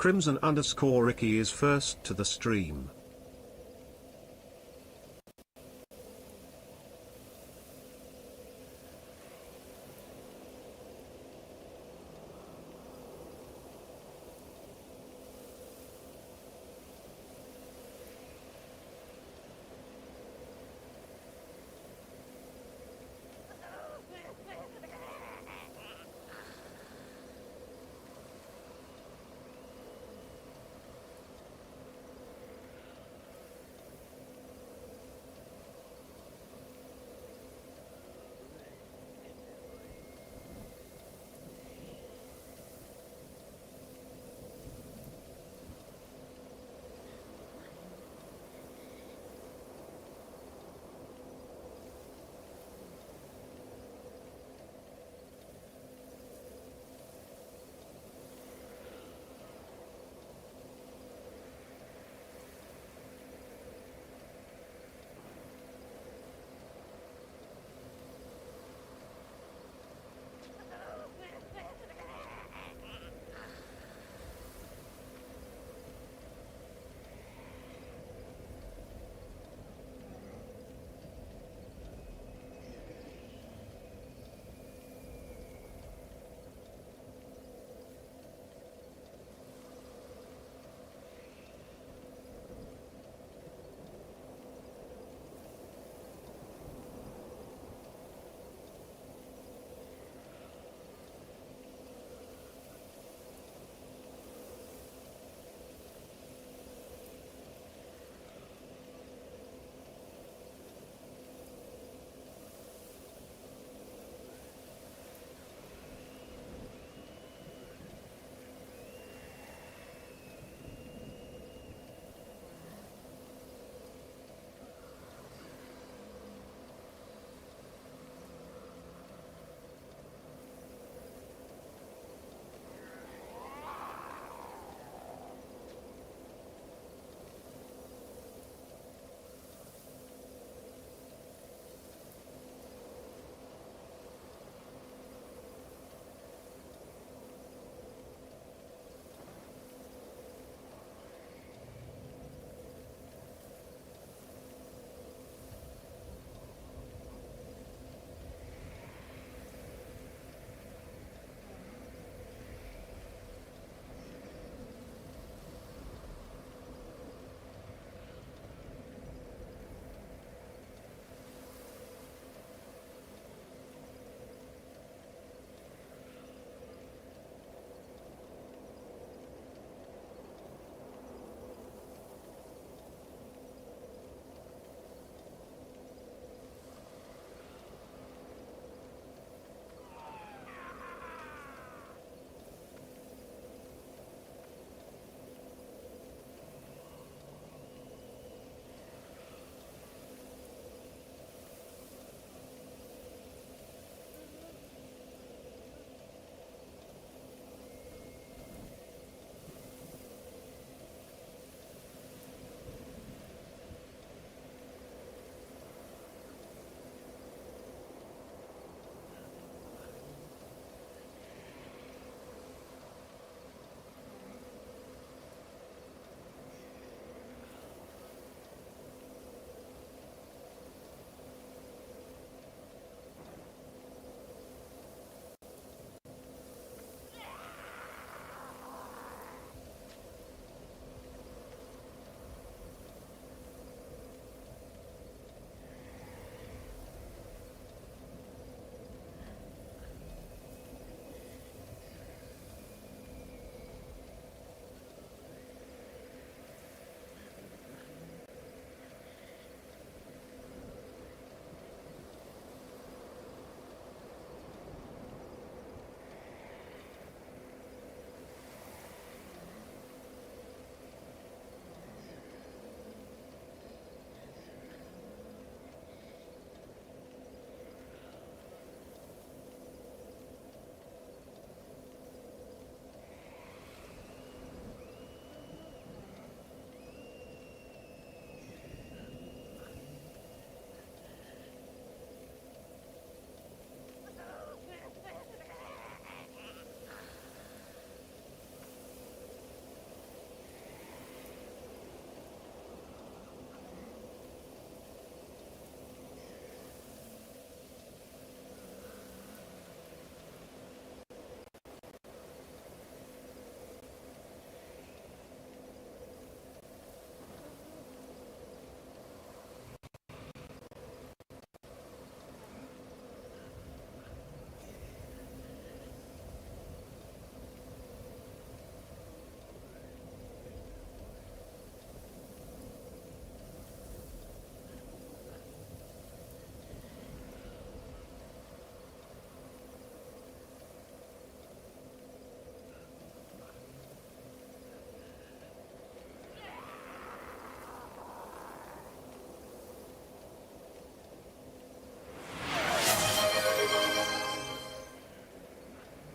Crimson_Ricky is first to the stream.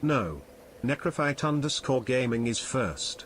No. Necrophyte_gaming is first.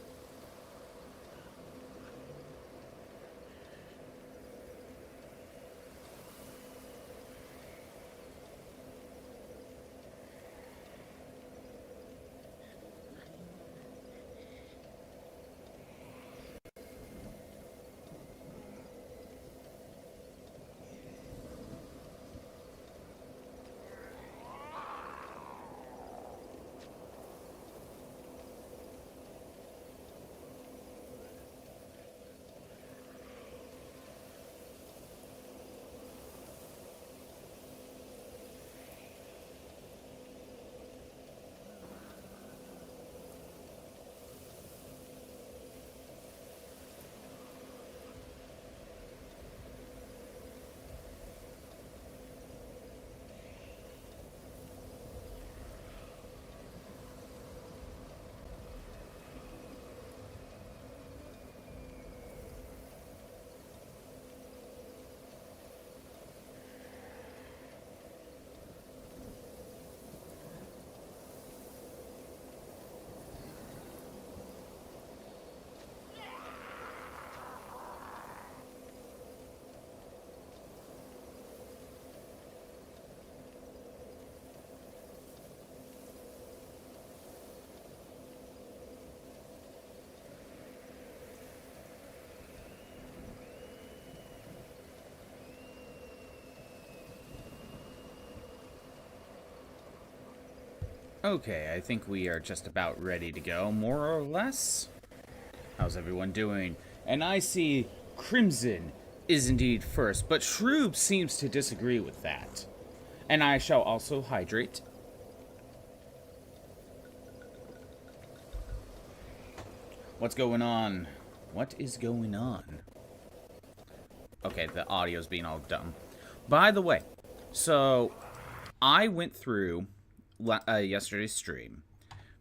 Okay, I think we are just about ready to go, more or less. How's everyone doing? And I see Crimson is indeed first, but Shroob seems to disagree with that. And I shall also hydrate. What's going on? What is going on? Okay, the audio's being all dumb. By the way, so I went through yesterday's stream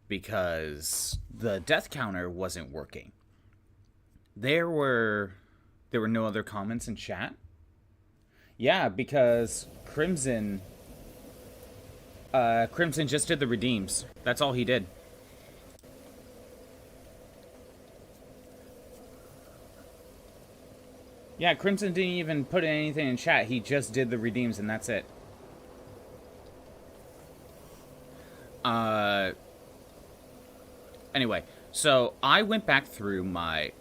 because the death counter wasn't working. There were no other comments in chat. Yeah, because Crimson just did the redeems. That's all he did. Yeah, Crimson didn't even put anything in chat. He just did the redeems and that's it. Anyway, so I went back through my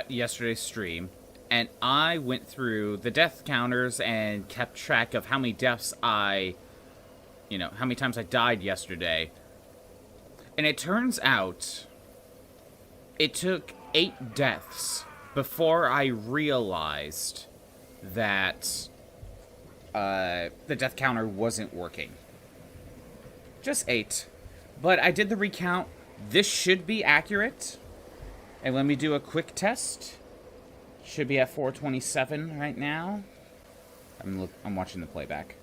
yesterday's stream, and I went through the death counters and kept track of how many deaths how many times I died yesterday. And it turns out it took 8 deaths before I realized that the death counter wasn't working. Just 8. But I did the recount. This should be accurate. And let me do a quick test. Should be at 427 right now. I'm watching the playback.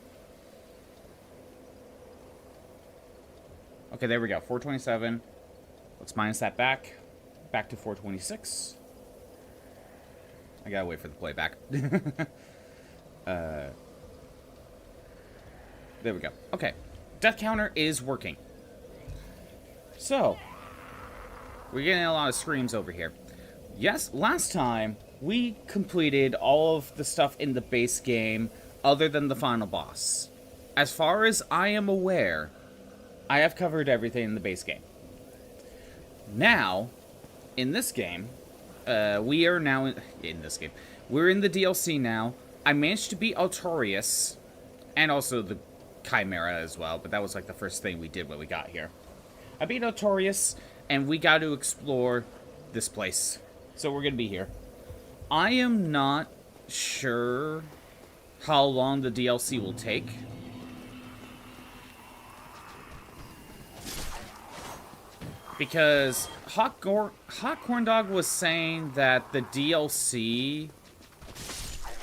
Okay, there we go. 427. Let's minus that back. Back to 426. I gotta wait for the playback. There we go. Okay. Death counter is working. So, we're getting a lot of screams over here. Yes, last time, we completed all of the stuff in the base game, other than the final boss. As far as I am aware, I have covered everything in the base game. Now, in this game, we are now in this game. We're in the DLC now. I managed to beat Altorius, and also the Chimera as well, but that was like the first thing we did when we got here. I beat Altorius, and we got to explore this place. So we're going to be here. I am not sure how long the DLC will take. Because Hot Corn Dog was saying that the DLC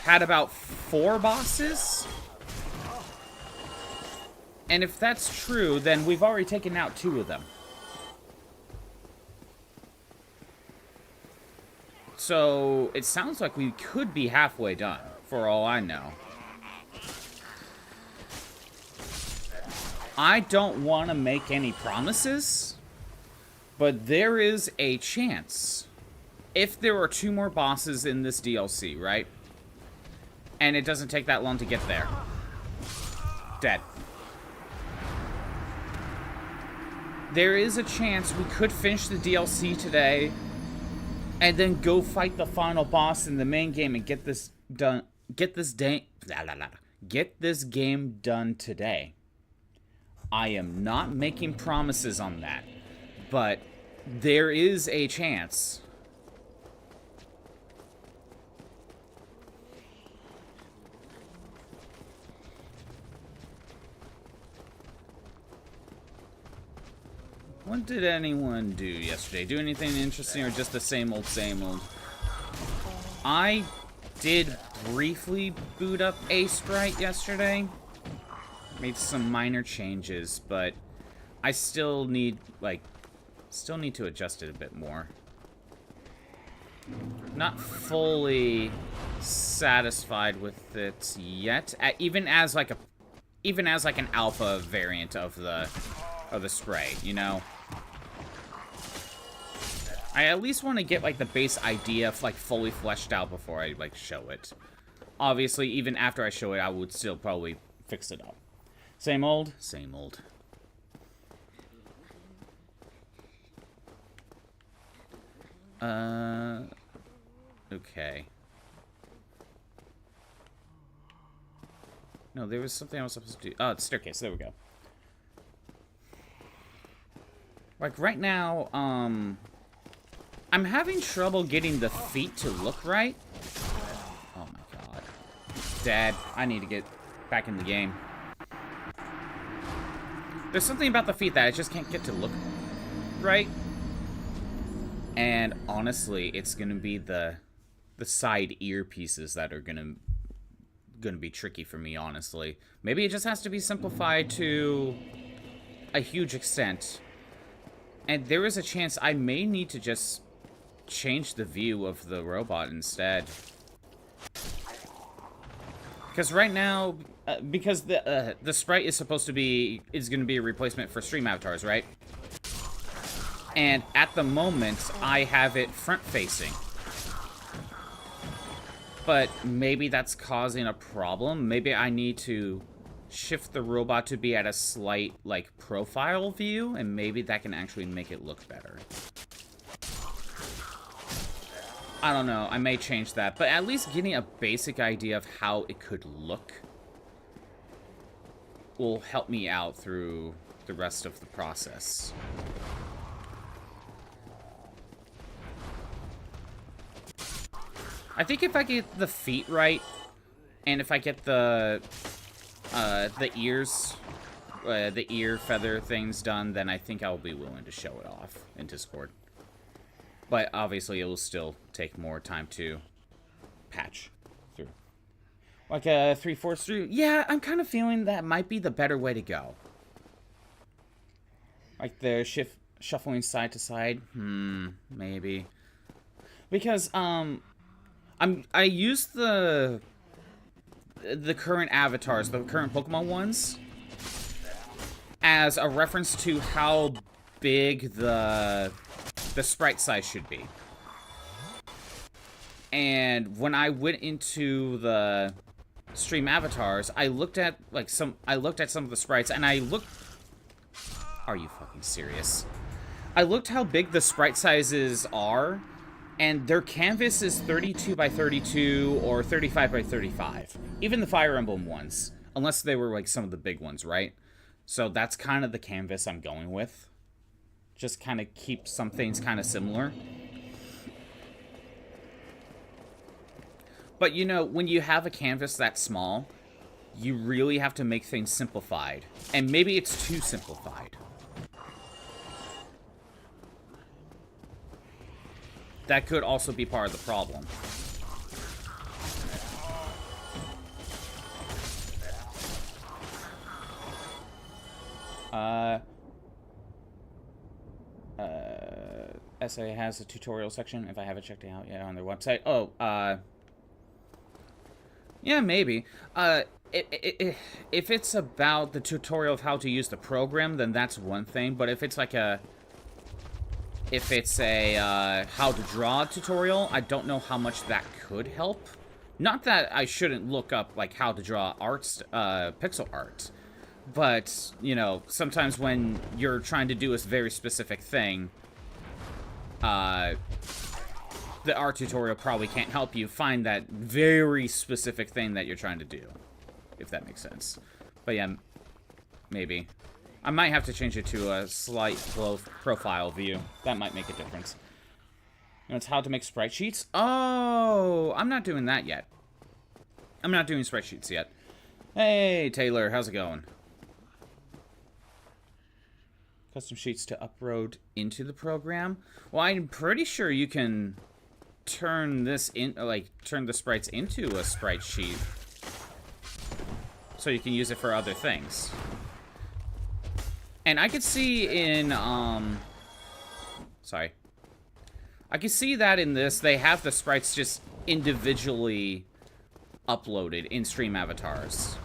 had about 4 bosses. And if that's true, then we've already taken out 2 of them. So, it sounds like we could be halfway done, for all I know. I don't want to make any promises, but there is a chance. If there are 2 more bosses in this DLC, right? And it doesn't take that long to get there. Dead. There is a chance we could finish the DLC today and then go fight the final boss in the main game and get this done. Get this game done today. I am not making promises on that, but there is a chance. What did anyone do yesterday? Do anything interesting or just the same old, same old? I did briefly boot up a sprite yesterday. Made some minor changes, but I still need, to adjust it a bit more. Not fully satisfied with it yet. Even as like an alpha variant of the spray, you know. I at least want to get like the base idea fully fleshed out before I show it. Obviously, even after I show it, I would still probably fix it up. Same old, same old. Okay. No, there was something I was supposed to do. Oh, it's staircase. There we go. Like, right now, I'm having trouble getting the feet to look right. Oh my god. Dad, I need to get back in the game. There's something about the feet that I just can't get to look right. And honestly, it's gonna be the side earpieces that are gonna be tricky for me, honestly. Maybe it just has to be simplified to a huge extent. And there is a chance I may need to just change the view of the robot instead. Because right now, because the sprite is supposed to be, is going to be a replacement for stream avatars, right? And at the moment, I have it front-facing. But maybe that's causing a problem. Maybe I need to shift the robot to be at a slight, profile view, and maybe that can actually make it look better. I don't know, I may change that, but at least getting a basic idea of how it could look will help me out through the rest of the process. I think if I get the feet right, and if I get the ears, the ear feather things done, then I think I'll be willing to show it off in Discord. But obviously, it will still take more time to patch through. Like a 3/4 through? Yeah, I'm kind of feeling that might be the better way to go. Like the shuffling side to side? Maybe. Because, I use the current avatars, the current Pokemon ones, as a reference to how big the sprite size should be. And when I went into the stream avatars, I looked at some of the sprites, and I looked. Are you fucking serious? I looked how big the sprite sizes are, and their canvas is 32 by 32 or 35 by 35. Even the Fire Emblem ones, unless they were some of the big ones, right? So that's kind of the canvas I'm going with. Just kind of keep some things kind of similar. But, you know, when you have a canvas that small, you really have to make things simplified. And maybe it's too simplified. That could also be part of the problem. SA has a tutorial section, if I haven't checked it out yet on their website. Oh, yeah, maybe. if it's about the tutorial of how to use the program, then that's one thing. But if it's like a how to draw tutorial, I don't know how much that could help. Not that I shouldn't look up like how to draw pixel art, but you know, sometimes when you're trying to do a very specific thing, the art tutorial probably can't help you find that very specific thing that you're trying to do, if that makes sense. But yeah, maybe. I might have to change it to a slight profile view. That might make a difference. You know, it's how to make sprite sheets. Oh, I'm not doing that yet. I'm not doing sprite sheets yet. Hey, Taylor, how's it going? Custom sheets to upload into the program. Well, I'm pretty sure you can turn this in, like, turn the sprites into a sprite sheet, so you can use it for other things. And I could see in, sorry. I can see that in this, they have the sprites just individually uploaded in stream avatars.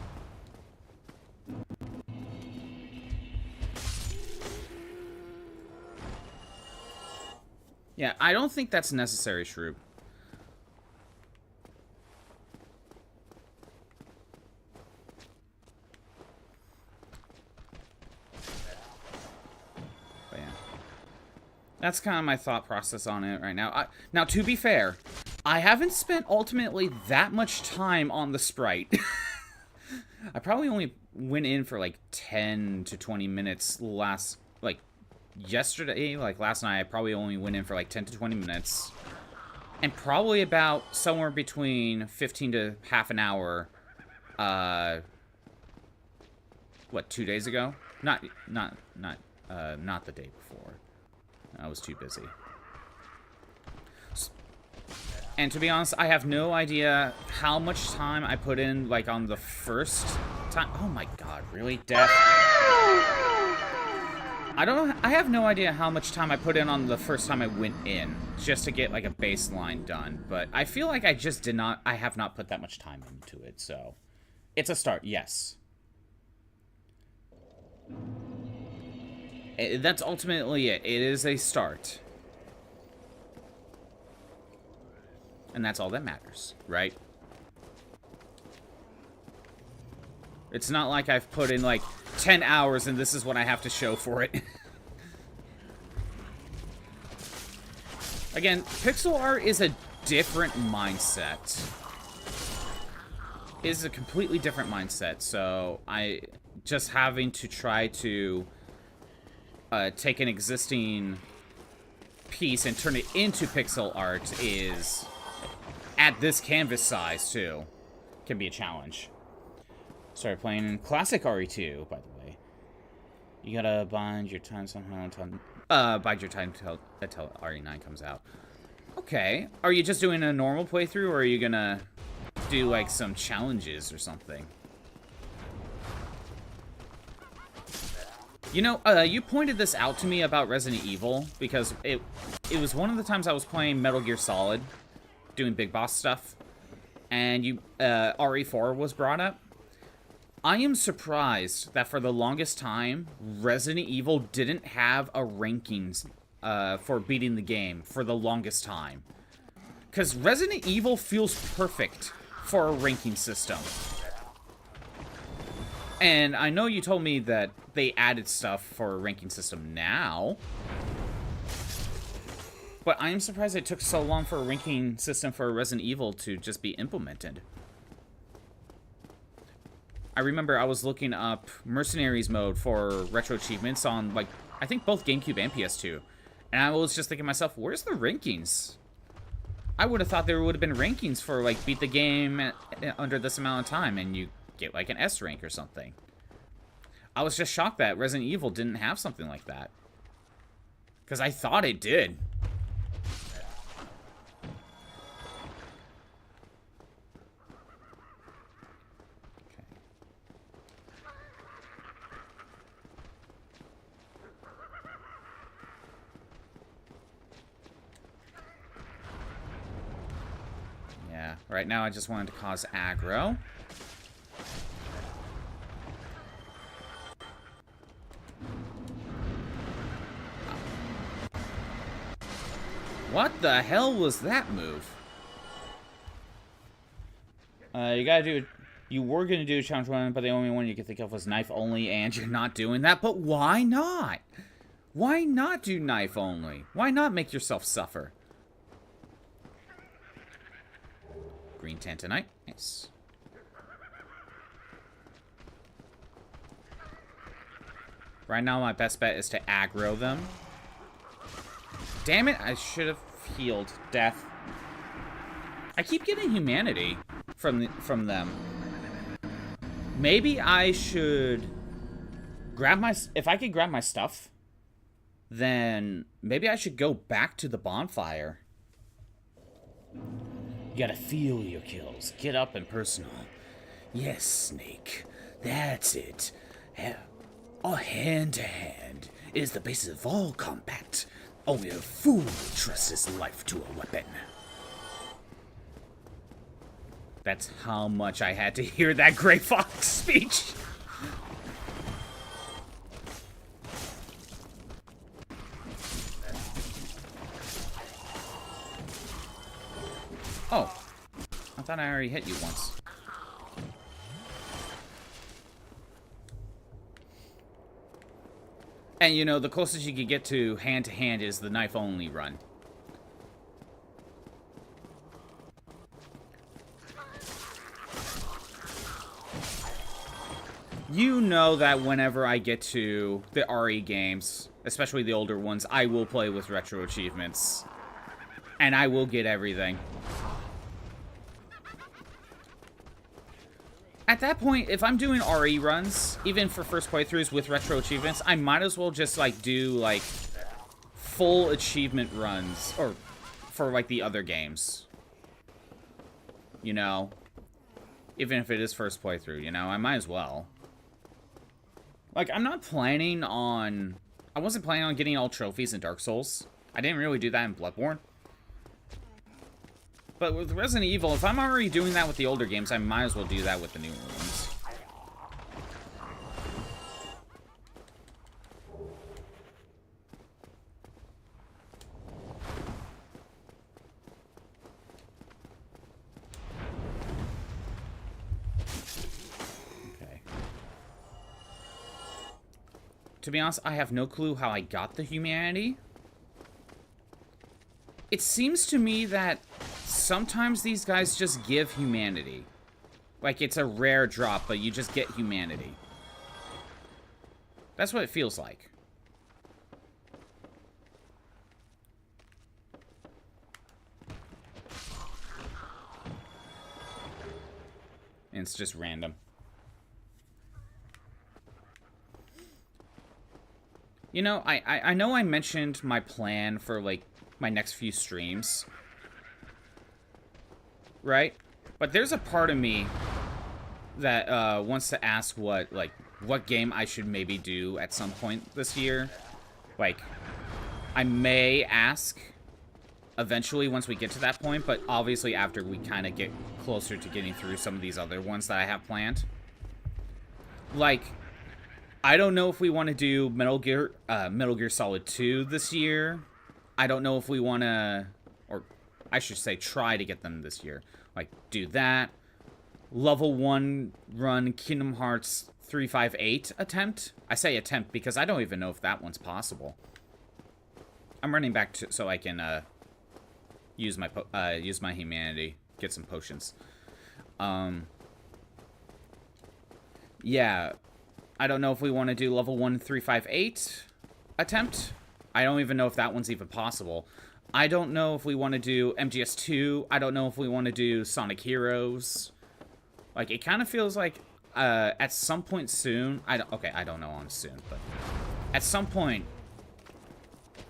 Yeah, I don't think that's necessary, Shroop. But yeah. That's kind of my thought process on it right now. Now, to be fair, I haven't spent ultimately that much time on the sprite. I probably only went in for like 10 to 20 minutes yesterday, like last night. I probably only went in for like 10 to 20 minutes. And probably about somewhere between 15 to half an hour, what, 2 days ago? Not the day before. I was too busy. And to be honest, I have no idea how much time I put in, like, on the first time. Oh my god, really? Death? I don't know. I have no idea how much time I put in on the first time I went in, just to get, like, a baseline done. But I feel like I have not put that much time into it, so. It's a start, yes. That's ultimately it. It is a start. And that's all that matters, right? It's not like I've put in, like, 10 hours and this is what I have to show for it. Again, pixel art is a different mindset. It is a completely different mindset, so just having to try to take an existing piece and turn it into pixel art is, at this canvas size, too, can be a challenge. Started playing classic RE2, by the way. You gotta bind your time somehow until RE9 comes out. Okay. Are you just doing a normal playthrough, or are you gonna do, like, some challenges or something? You know, you pointed this out to me about Resident Evil, because it was one of the times I was playing Metal Gear Solid, doing big boss stuff, and RE4 was brought up. I am surprised that for the longest time, Resident Evil didn't have a rankings for beating the game for the longest time. Because Resident Evil feels perfect for a ranking system. And I know you told me that they added stuff for a ranking system now. But I am surprised it took so long for a ranking system for Resident Evil to just be implemented. I remember I was looking up Mercenaries mode for retro achievements on, like, I think both GameCube and PS2. And I was just thinking to myself, where's the rankings? I would have thought there would have been rankings for, like, beat the game under this amount of time and you get, like, an S rank or something. I was just shocked that Resident Evil didn't have something like that. Because I thought it did. Right now I just wanted to cause aggro. What the hell was that move? You gotta do... You were gonna do challenge 1, but the only one you could think of was knife only, and you're not doing that. But why not? Why not do knife only? Why not make yourself suffer? Green Tantanite. Nice. Right now, my best bet is to aggro them. Damn it, I should have healed. Death. I keep getting humanity from them. Maybe I should grab my... If I could grab my stuff, then maybe I should go back to the bonfire. You gotta feel your kills. Get up and personal. Yes, Snake. That's it. Hand-to-hand is the basis of all combat. Only a fool trusts his life to a weapon. That's how much I had to hear that Grey Fox speech. Oh. I thought I already hit you once. And, you know, the closest you could get to hand is the knife-only run. You know that whenever I get to the RE games, especially the older ones, I will play with retro achievements. And I will get everything. At that point, if I'm doing RE runs, even for first playthroughs with retro achievements, I might as well just, like, do, like, full achievement runs, or for, like, the other games. You know? Even if it is first playthrough, you know? I might as well. Like, I'm not planning on... I wasn't planning on getting all trophies in Dark Souls. I didn't really do that in Bloodborne. But with Resident Evil, if I'm already doing that with the older games, I might as well do that with the newer ones. Okay. To be honest, I have no clue how I got the humanity. It seems to me that sometimes these guys just give humanity. Like, it's a rare drop, but you just get humanity. That's what it feels like. And it's just random. You know, I know I mentioned my plan for, like, my next few streams. Right? But there's a part of me that wants to ask what game I should maybe do at some point this year. Like, I may ask eventually once we get to that point, but obviously after we kind of get closer to getting through some of these other ones that I have planned. Like, I don't know if we want to do Metal Gear Solid 2 this year. I don't know if we want to, or I should say try to get them this year. Like, do that. Level 1 run Kingdom Hearts 358 attempt. I say attempt because I don't even know if that one's possible. I'm running back to, so I can use my humanity, get some potions. Yeah, I don't know if we want to do level 1 358 attempt. I don't even know if that one's even possible. I don't know if we want to do MGS2. I don't know if we want to do Sonic Heroes. Like, it kind of feels like at some point soon... I don't know on soon, but... At some point,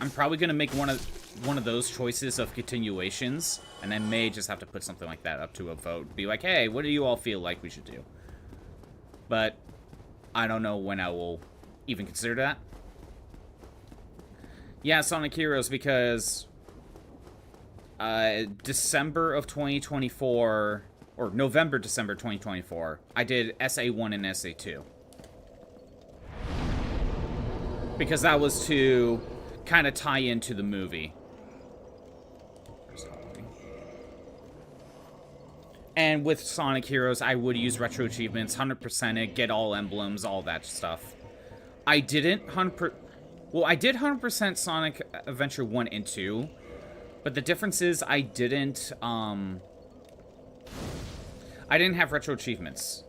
I'm probably going to make one of those choices of continuations, and I may just have to put something like that up to a vote. Be like, hey, what do you all feel like we should do? But I don't know when I will even consider that. Yeah, Sonic Heroes, because December of 2024, or November, December 2024, I did SA1 and SA2. Because that was to kind of tie into the movie. And with Sonic Heroes, I would use retro achievements, 100% it, get all emblems, all that stuff. I didn't 100%... Well, I did 100% Sonic Adventure 1 and 2, but the difference is I didn't have retro achievements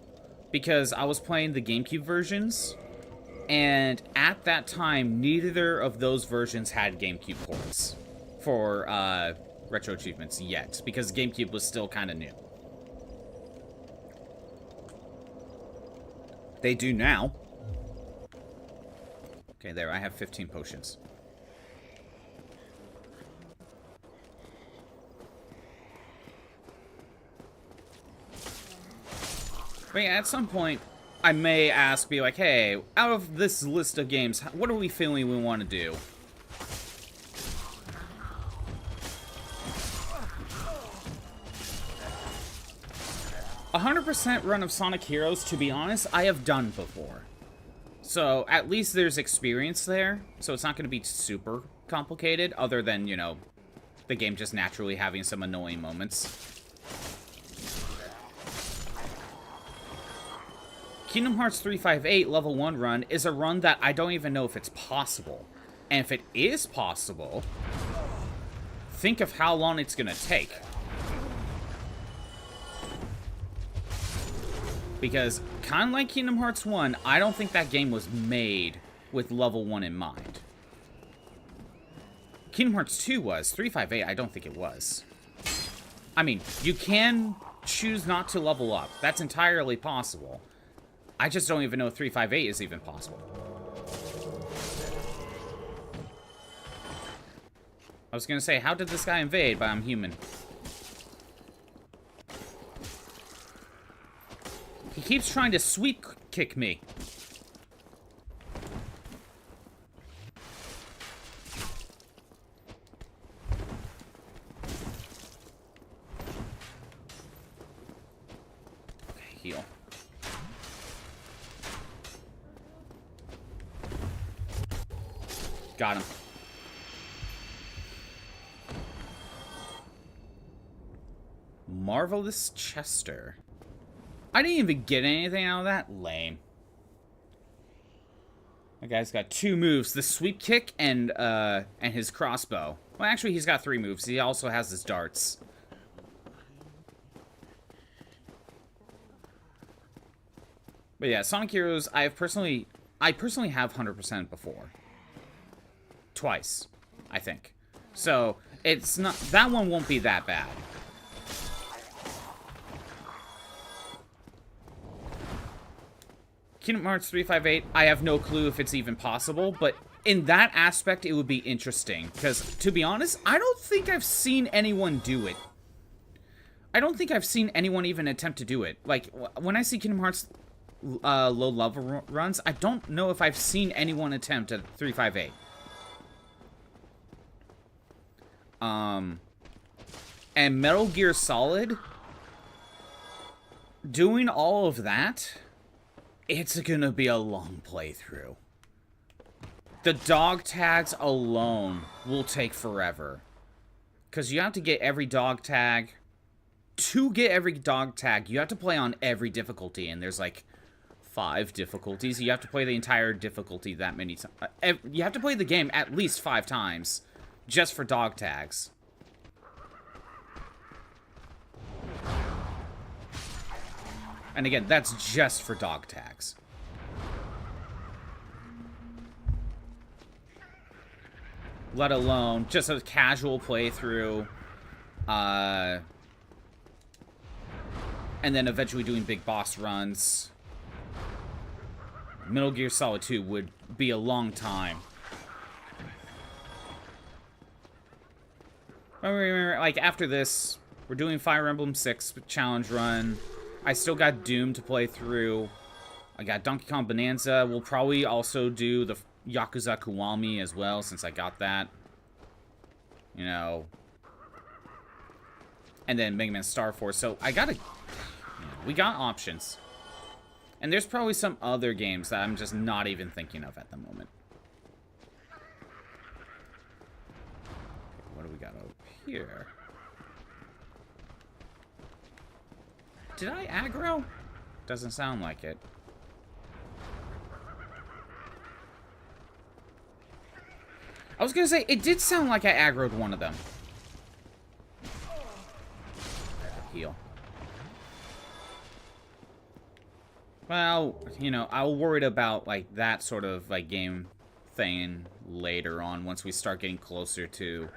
because I was playing the GameCube versions, and at that time, neither of those versions had GameCube ports for retro achievements yet, because GameCube was still kind of new. They do now. Okay, there, I have 15 potions. But yeah, at some point, I may be like, hey, out of this list of games, what are we feeling we want to do? A 100% run of Sonic Heroes, to be honest, I have done before. So, at least there's experience there, so it's not going to be super complicated, other than, you know, the game just naturally having some annoying moments. Kingdom Hearts 358 Level 1 run is a run that I don't even know if it's possible. And if it is possible, think of how long it's going to take. Because, kind of like Kingdom Hearts 1, I don't think that game was made with Level 1 in mind. Kingdom Hearts 2 was. 358, I don't think it was. I mean, you can choose not to level up. That's entirely possible. I just don't even know if 358 is even possible. I was gonna say, how did this guy invade? But I'm human. He keeps trying to sweep kick me. Okay, heal. Got him. Marvelous Chester. I didn't even get anything out of that. Lame. That guy's got 2 moves. The sweep kick and his crossbow. Well, actually, he's got 3 moves. He also has his darts. But yeah, Sonic Heroes, I personally have 100% before. Twice, I think. So, it's not... That one won't be that bad. Kingdom Hearts 358, I have no clue if it's even possible, but in that aspect, it would be interesting. Because, to be honest, I don't think I've seen anyone do it. I don't think I've seen anyone even attempt to do it. Like, when I see Kingdom Hearts low-level runs, I don't know if I've seen anyone attempt at 358. And Metal Gear Solid, doing all of that, it's gonna be a long playthrough. The dog tags alone will take forever. Because you have to get every dog tag. To get every dog tag, you have to play on every difficulty, and there's like 5 difficulties. You have to play the entire difficulty that many times. You have to play the game at least 5 times just for dog tags. And again, that's just for dog tags. Let alone just a casual playthrough. And then eventually doing big boss runs. Metal Gear Solid 2 would be a long time. Remember, like, after this, we're doing Fire Emblem 6 challenge run. I still got Doom to play through. I got Donkey Kong Bonanza. We'll probably also do the Yakuza Kiwami as well, since I got that. You know. And then Mega Man Star Force. So, I gotta... we got options. And there's probably some other games that I'm just not even thinking of at the moment. What do we got over here? Did I aggro? Doesn't sound like it. I was gonna say, it did sound like I aggroed one of them. Heal. Well, you know, I'll worry about, like, that sort of, like, game thing later on, once we start getting closer to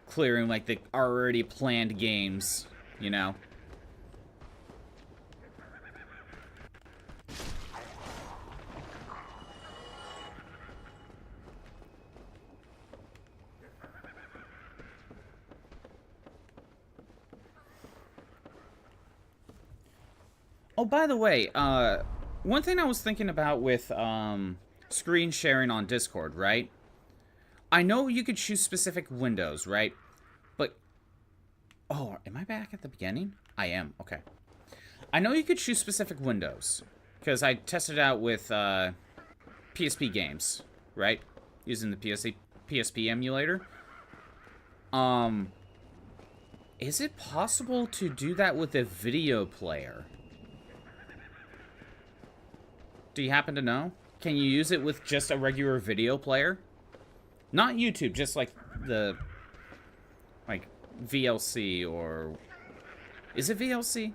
clearing, like, the already planned games, you know? Oh, by the way, one thing I was thinking about with screen sharing on Discord, right? I know you could choose specific windows, right? But, oh, am I back at the beginning? I am, okay. I know you could choose specific windows, because I tested it out with PSP games, right? Using the PSP emulator. Is it possible to do that with a video player? Do you happen to know? Can you use it with just a regular video player? Not YouTube, just like the, like, VLC or... Is it VLC?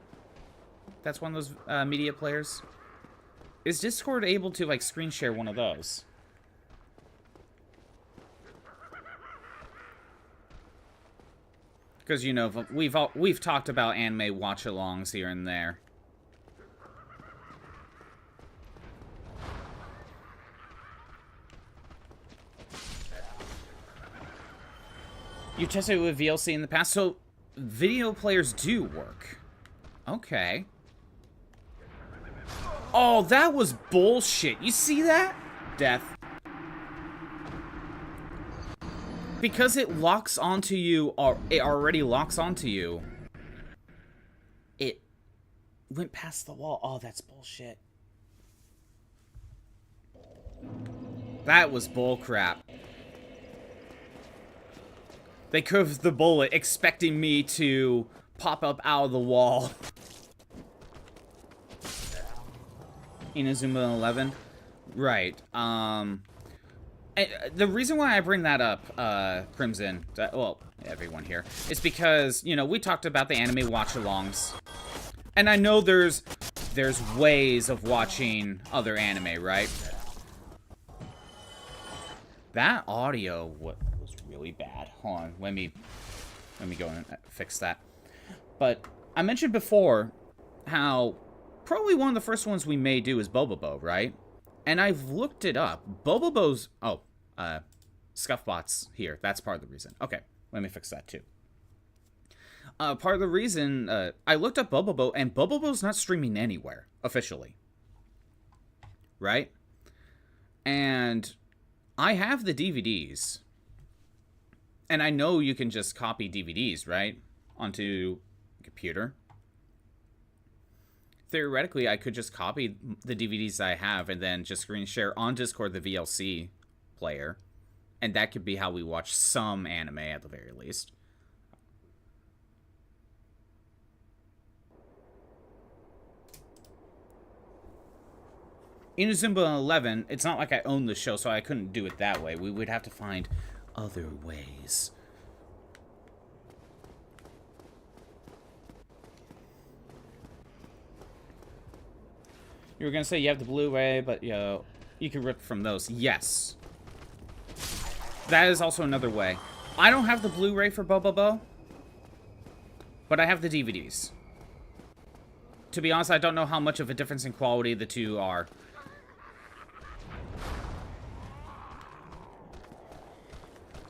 That's one of those media players? Is Discord able to, like, screen share one of those? Because, you know, we've talked about anime watch-alongs here and there. You tested it with VLC in the past, so video players do work. Okay. Oh, that was bullshit. You see that? Death. Because it locks onto you, or it already locks onto you, it went past the wall. Oh, that's bullshit. That was bullcrap. They curved the bullet, expecting me to pop up out of the wall. Inazuma 11? Right. The reason why I bring that up, Crimson, well, everyone here, is because, you know, we talked about the anime watch-alongs. And I know there's ways of watching other anime, right? That audio was really bad. Hold on, let me go and fix that. But I mentioned before how probably one of the first ones we may do is Bobobo, right? And I've looked it up. Bobobo's... Oh, Scuffbot's here. That's part of the reason. Okay, let me fix that too. Part of the reason... I looked up Bobobo, and Bobobo's not streaming anywhere, officially. Right? And I have the DVDs. And I know you can just copy DVDs, right? Onto a computer. Theoretically, I could just copy the DVDs I have and then just screen share on Discord the VLC player. And that could be how we watch some anime at the very least. Inazuma 11, it's not like I own the show, so I couldn't do it that way. We would have to find other ways. You were gonna say you have the Blu-ray, but you can rip from those. Yes. That is also another way. I don't have the Blu-ray for Bobobo, but I have the DVDs. To be honest, I don't know how much of a difference in quality the two are.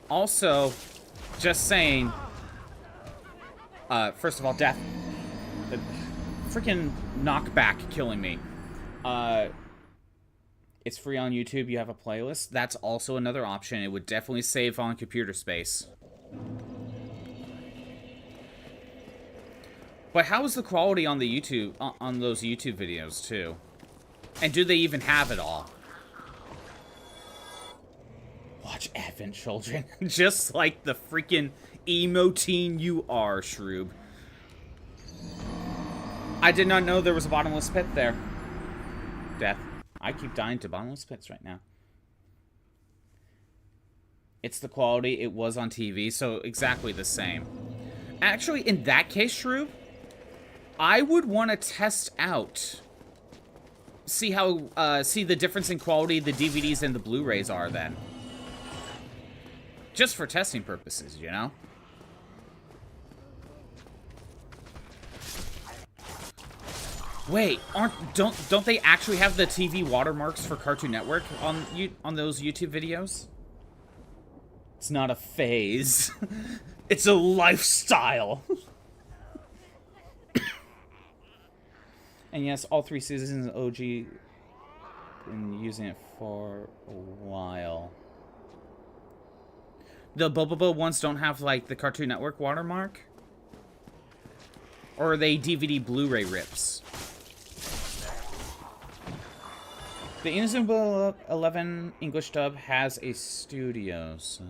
Also, just saying, first of all, death. The freaking knockback killing me. It's free on YouTube, you have a playlist. That's also another option. It would definitely save on computer space. But how is the quality on the YouTube, on those YouTube videos, too? And do they even have it all? Watch Advent Children. Just like the freaking emo teen you are, Shroob. I did not know there was a bottomless pit there. Death. I keep dying to bottomless pits right now. It's the quality it was on TV, so exactly the same. Actually, in that case, Shrew, I would want to test out, see the difference in quality the DVDs and the Blu-rays are then. Just for testing purposes, you know? Wait, don't they actually have the TV watermarks for Cartoon Network on those YouTube videos? It's not a phase. It's a lifestyle. And yes, all 3 seasons of OG been using it for a while. The Bobobo ones don't have like the Cartoon Network watermark? Or are they DVD Blu-ray rips? The Inazuma 11 English dub has a studio, so...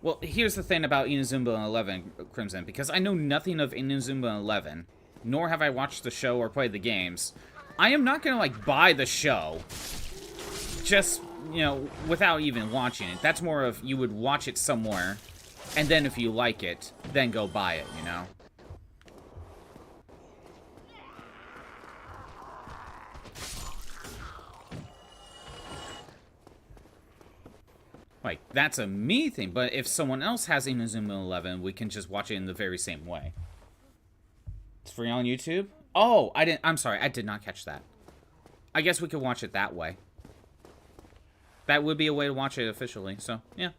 Well, here's the thing about Inazuma 11, Crimson, because I know nothing of Inazuma 11, nor have I watched the show or played the games. I am not gonna, like, buy the show, just, you know, without even watching it. That's more of, you would watch it somewhere, and then if you like it, then go buy it, you know? Like, that's a me thing, but if someone else has Inazuma 11, we can just watch it in the very same way. It's free on YouTube? Oh, I'm sorry, I did not catch that. I guess we could watch it that way. That would be a way to watch it officially, so, yeah.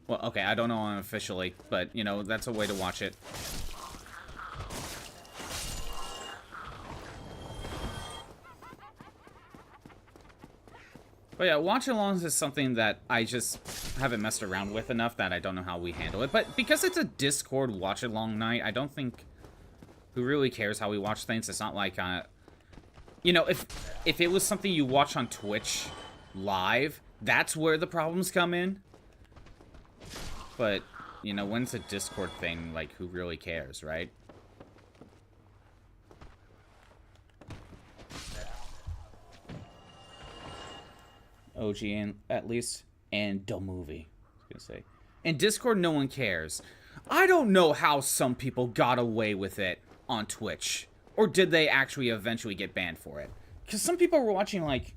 Well, okay, I don't know unofficially, but, you know, that's a way to watch it. But yeah, watch-alongs is something that I just haven't messed around with enough that I don't know how we handle it. But because it's a Discord watch-along night, I don't think... Who really cares how we watch things? It's not like... you know, if it was something you watch on Twitch live, that's where the problems come in. But, you know, when it's a Discord thing, like, who really cares, right? OG, and at least, and the movie. I was gonna say. In Discord, no one cares. I don't know how some people got away with it on Twitch, or did they actually eventually get banned for it? Because some people were watching like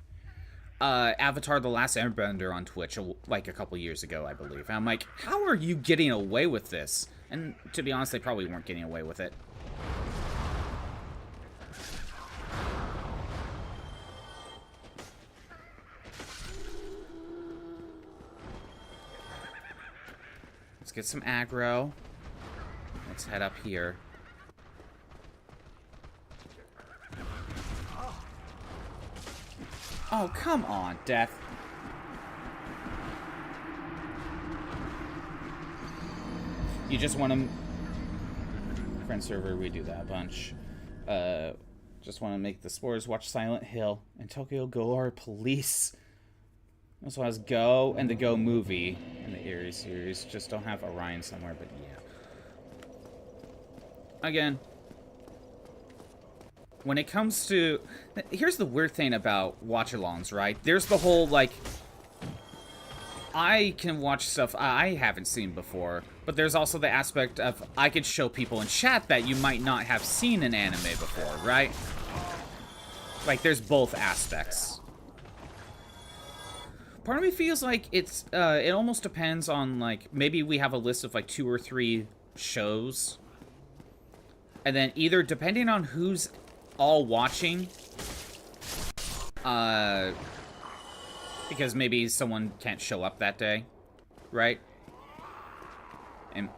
Avatar: The Last Airbender on Twitch like a couple years ago, I believe. And I'm like, how are you getting away with this? And to be honest, they probably weren't getting away with it. Let's get some aggro. Let's head up here. Oh, come on, Death. You just want to... Friend server, we do that a bunch. Just want to make the Spores watch Silent Hill and Tokyo Gore Police. Also has Go and the Go movie and the Eerie series. Just don't have Orion somewhere, but yeah. Again, when it comes to... Here's the weird thing about watch-alongs, right? There's the whole, like... I can watch stuff I haven't seen before, but there's also the aspect of I could show people in chat that you might not have seen an anime before, right? Like, there's both aspects. Part of me feels like it's, it almost depends on, like, maybe we have a list of, like, 2 or 3 shows. And then either, depending on who's all watching, because maybe someone can't show up that day, right? And,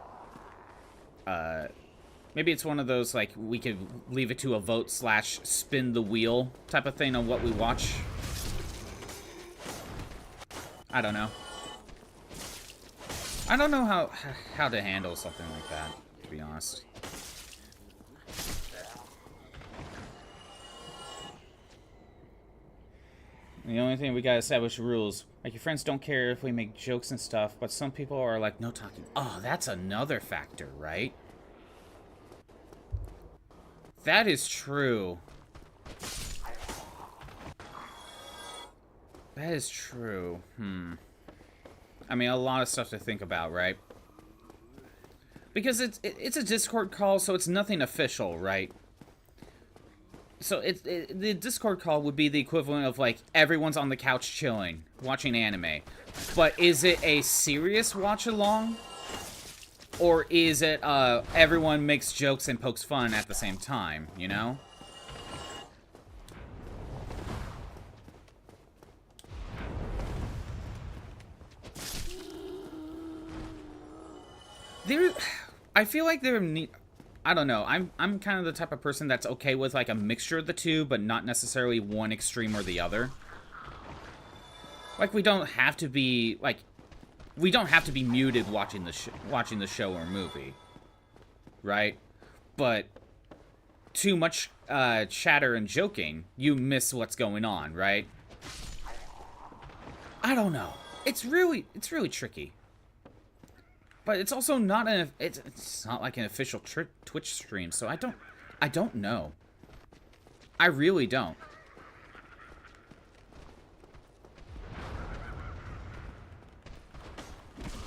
maybe it's one of those, like, we could leave it to a vote / spin the wheel type of thing on what we watch. I don't know. I don't know how to handle something like that, to be honest. The only thing we gotta establish rules. Like, your friends don't care if we make jokes and stuff, but some people are like, no talking. Oh, that's another factor, right? That is true. That is true. I mean, a lot of stuff to think about, right? Because it's a Discord call, so it's nothing official, right? So the Discord call would be the equivalent of, like, everyone's on the couch chilling, watching anime. But is it a serious watch-along? Or is it, everyone makes jokes and pokes fun at the same time, you know? I feel like I don't know. I'm kind of the type of person that's okay with, like, a mixture of the two, but not necessarily one extreme or the other. Like, we don't have to be muted watching the show or movie, right? But too much chatter and joking, you miss what's going on, right? I don't know. It's really tricky. But it's also not it's not like an official Twitch stream, so I don't know. I really don't.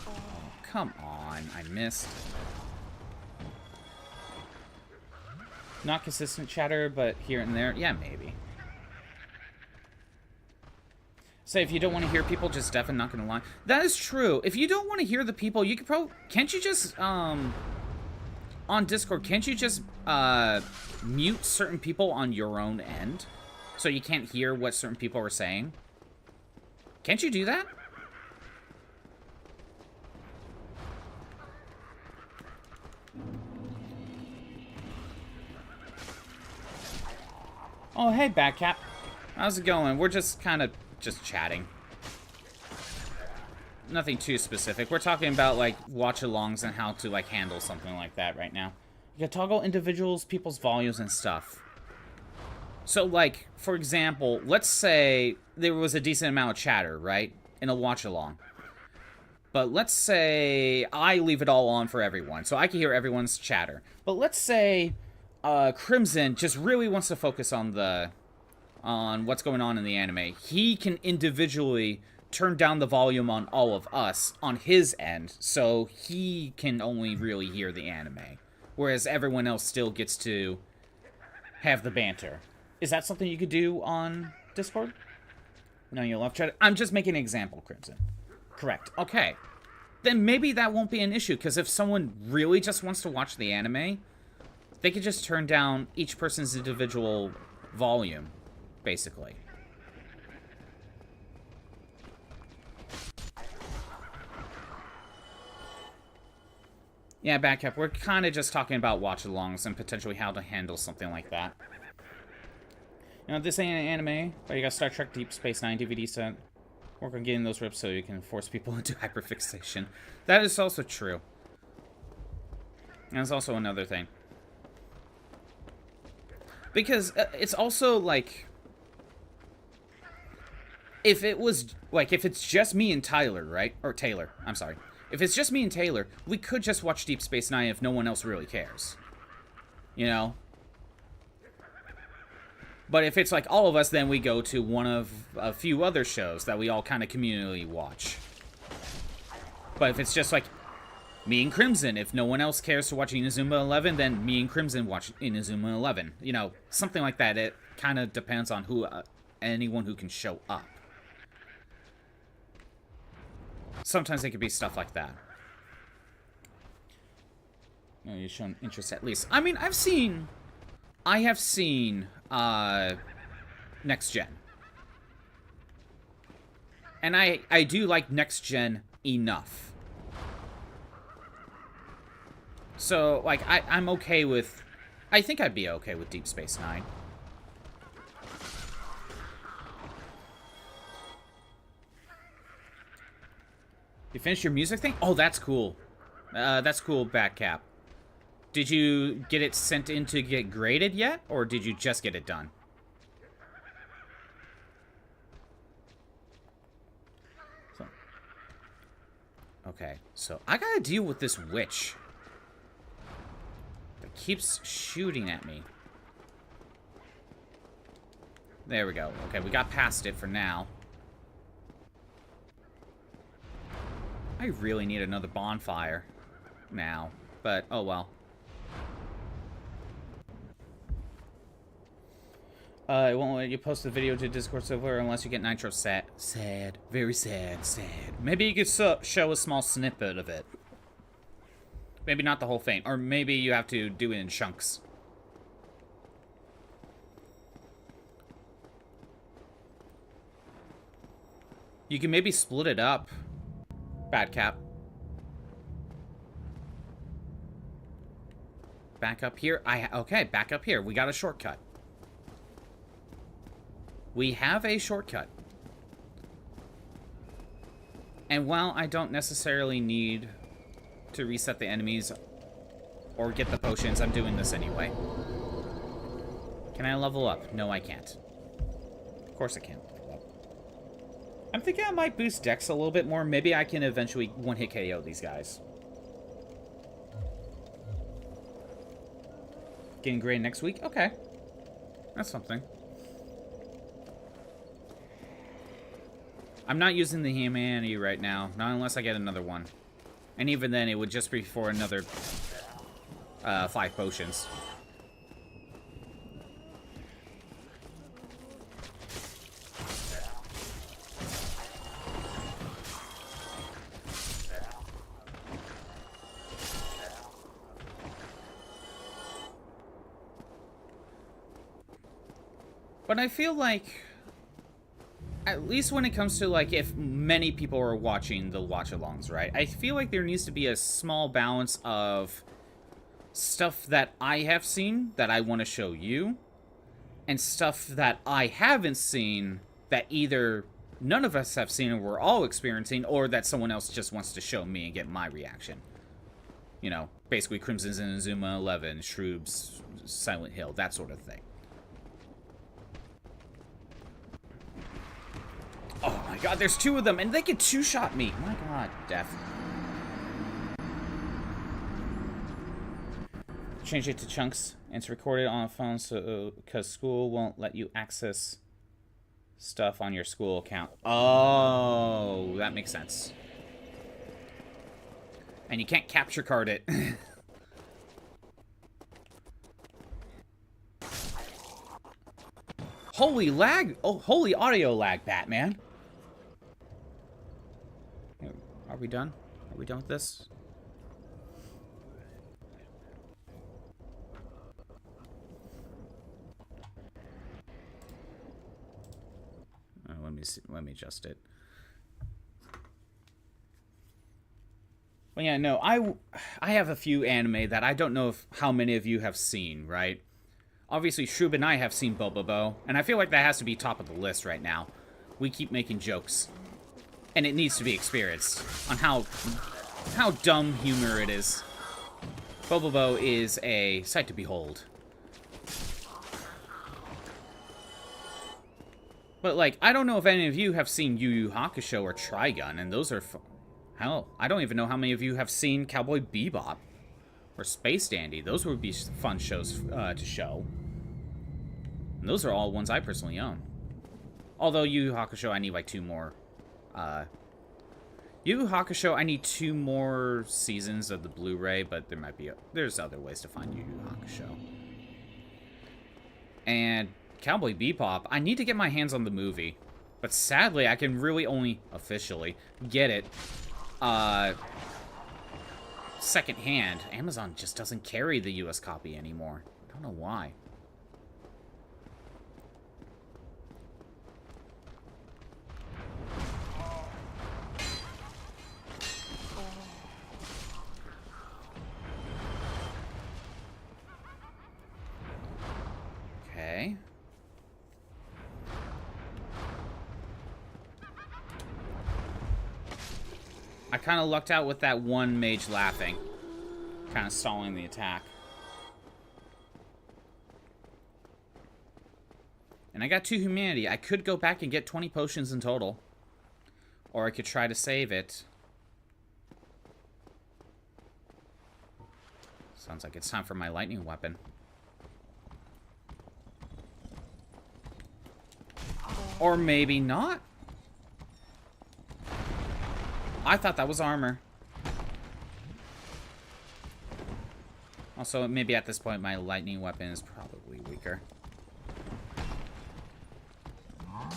Oh, come on, I missed. Not consistent chatter, but here and there, yeah, maybe. Say, if you don't want to hear people, just deafen, not gonna lie. That is true. If you don't want to hear the people, you could probably... Can't you just, on Discord, can't you just, mute certain people on your own end? So you can't hear what certain people are saying? Can't you do that? Oh, hey, Batcat. How's it going? We're just kind of... just chatting. Nothing too specific. We're talking about, like, watch-alongs and how to, like, handle something like that right now. You can toggle people's volumes and stuff. So, like, for example, let's say there was a decent amount of chatter, right? In a watch-along. But let's say I leave it all on for everyone, so I can hear everyone's chatter. But let's say Crimson just really wants to focus on what's going on in the anime. He can individually turn down the volume on all of us on his end, so he can only really hear the anime, whereas everyone else still gets to have the banter. Is that something you could do on Discord? No, you love chat. I'm just making an example, Crimson. Correct. Okay. Then maybe that won't be an issue, because if someone really just wants to watch the anime, they could just turn down each person's individual volume, basically. Yeah, Backcap, we're kind of just talking about watch-alongs and potentially how to handle something like that. You know, this ain't an anime, but you got Star Trek Deep Space Nine DVD set. Work on getting those rips so you can force people into hyperfixation. That is also true. And that's also another thing. Because it's also, like... If it's just me and Tyler, right? Or Taylor, I'm sorry. If it's just me and Taylor, we could just watch Deep Space Nine if no one else really cares. You know? But if it's like all of us, then we go to one of a few other shows that we all kind of communally watch. But if it's just like me and Crimson, if no one else cares to watch Inazuma 11, then me and Crimson watch Inazuma 11. You know, something like that. It kind of depends on who, anyone who can show up. Sometimes it could be stuff like that. You know, you've shown interest at least. I mean, I have seen, Next Gen. And I do like Next Gen enough. So, like, I'm okay with... I think I'd be okay with Deep Space Nine. You finished your music thing? Oh, that's cool. That's cool, Batcap. Did you get it sent in to get graded yet? Or did you just get it done? Okay, so I gotta deal with this witch that keeps shooting at me. There we go. Okay, we got past it for now. I really need another bonfire now, but oh well. It won't let you post the video to Discord server unless you get Nitro set. Sad. Very sad. Sad. Maybe you could show a small snippet of it. Maybe not the whole thing. Or maybe you have to do it in chunks. You can maybe split it up. Bad Cap. Back up here. Okay, back up here. We got a shortcut. We have a shortcut. And while I don't necessarily need to reset the enemies or get the potions, I'm doing this anyway. Can I level up? No, I can't. Of course I can't level up. I'm thinking I might boost Dex a little bit more. Maybe I can eventually one-hit KO these guys. Getting grade next week? Okay. That's something. I'm not using the humanity right now. Not unless I get another one. And even then, it would just be for another 5 potions. But I feel like, at least when it comes to, like, if many people are watching the watch-alongs, right? I feel like there needs to be a small balance of stuff that I have seen that I want to show you, and stuff that I haven't seen that either none of us have seen and we're all experiencing, or that someone else just wants to show me and get my reaction. You know, basically Crimson's and Azuma 11, Shroob's Silent Hill, that sort of thing. Oh my god, there's 2 of them, and they can 2-shot me. My god, death. Change it to chunks, and it's recorded on a phone, so because school won't let you access stuff on your school account. Oh, that makes sense. And you can't capture card it. Holy lag! Oh, holy audio lag, Batman. Are we done? Are we done with this? Let me see. Let me adjust it. Well, yeah, no, I have a few anime that I don't know how many of you have seen, right? Obviously, Shroob and I have seen Bobobo, and I feel like that has to be top of the list right now. We keep making jokes. And it needs to be experienced on how dumb humor it is. Bobobo is a sight to behold. But, like, I don't know if any of you have seen Yu Yu Hakusho or Trigun, and those are... Hell, I don't even know how many of you have seen Cowboy Bebop or Space Dandy. Those would be fun shows to show. And those are all ones I personally own. Although Yu Yu Hakusho, I need like 2 more. Yu Yu Hakusho, I need 2 more seasons of the Blu-ray, but there's other ways to find Yu Yu Hakusho. And Cowboy Bebop, I need to get my hands on the movie. But sadly, I can really only officially get it secondhand. Amazon just doesn't carry the US copy anymore. I don't know why. Okay. I kind of lucked out with that one mage laughing. Kind of stalling the attack. And I got 2 humanity. I could go back and get 20 potions in total. Or I could try to save it. Sounds like it's time for my lightning weapon. Or maybe not. I thought that was armor. Also, maybe at this point my lightning weapon is probably weaker. I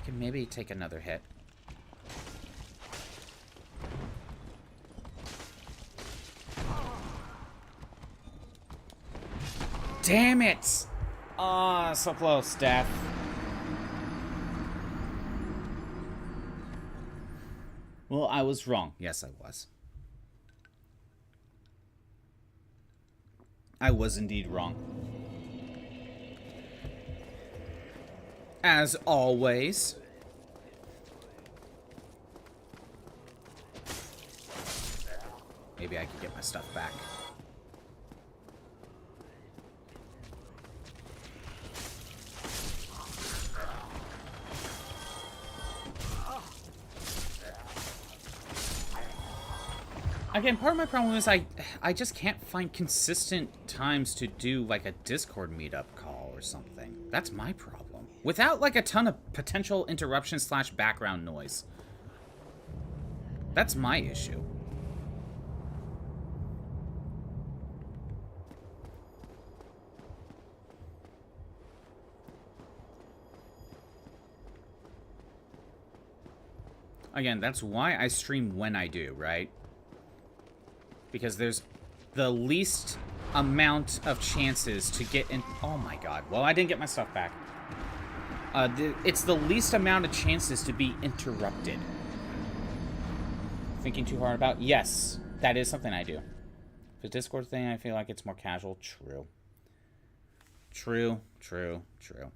can maybe take another hit. Damn it! Ah, so close, death. Well, I was wrong. Yes, I was. I was indeed wrong. As always. Maybe I could get my stuff back. Again, part of my problem is I just can't find consistent times to do, like, a Discord meetup call or something. That's my problem. Without, like, a ton of potential interruption / background noise. That's my issue. Again, that's why I stream when I do, right? Because there's the least amount of chances to get in... Oh my god. Well, I didn't get my stuff back. It's the least amount of chances to be interrupted. Thinking too hard about? Yes, that is something I do. The Discord thing, I feel like it's more casual. True. True, true, true.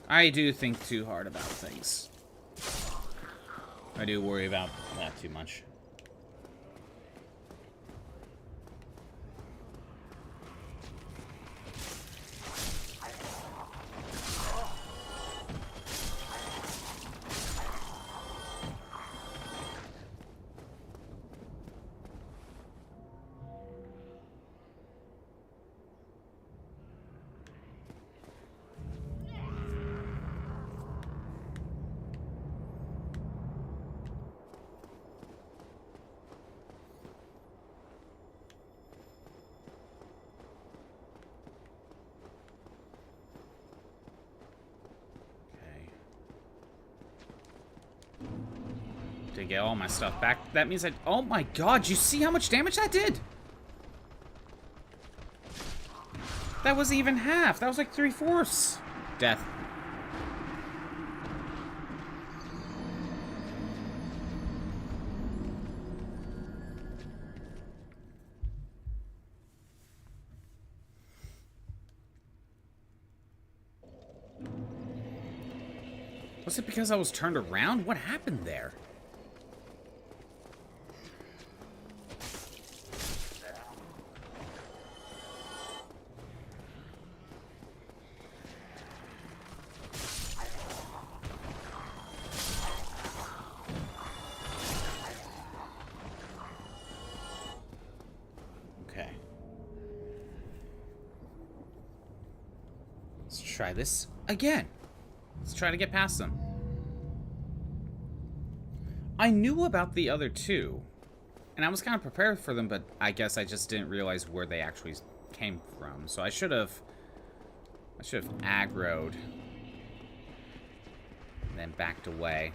I do think too hard about things. I do worry about that too much. To get all my stuff back. That means oh my god, you see how much damage that did? That was even half. That was like 3/4. Death. Was it because I was turned around? What happened there? Try this again. Let's try to get past them. I knew about the other two, and I was kind of prepared for them, but I guess I just didn't realize where they actually came from. So I should have aggroed and then backed away.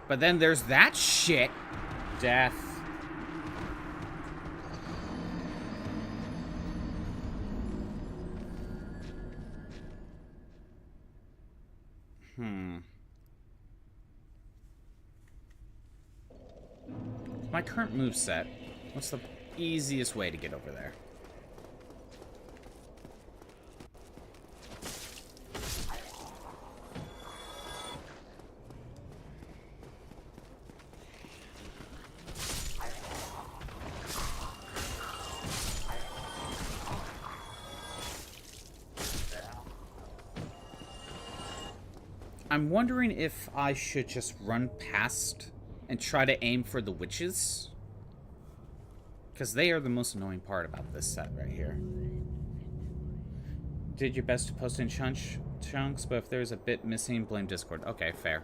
But then there's that shit. Death. My current moveset. What's the easiest way to get over there? I'm wondering if I should just run past and try to aim for the witches. Because they are the most annoying part about this set right here. Did your best to post in chunks, but if there's a bit missing, blame Discord. Okay, fair.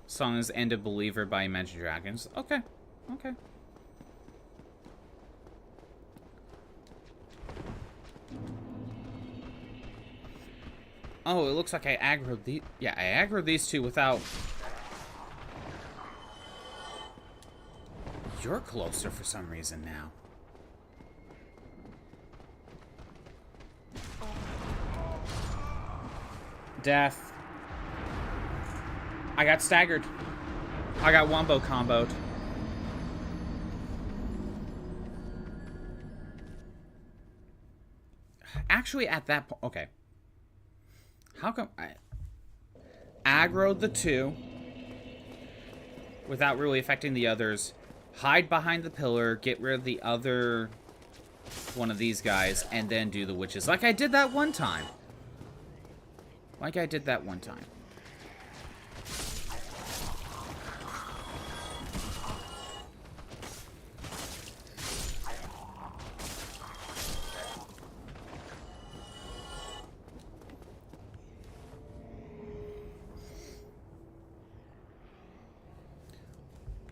Song is End of Believer by Imagine Dragons. Okay, okay. Oh, it looks like I aggroed the... Yeah, I aggroed these two without... You're closer for some reason now. Death. I got staggered. I got wombo comboed. Actually, at that point... Okay. How come I aggroed the two without really affecting the others, hide behind the pillar, get rid of the other one of these guys, and then do the witches. Like I did that one time. Like I did that one time.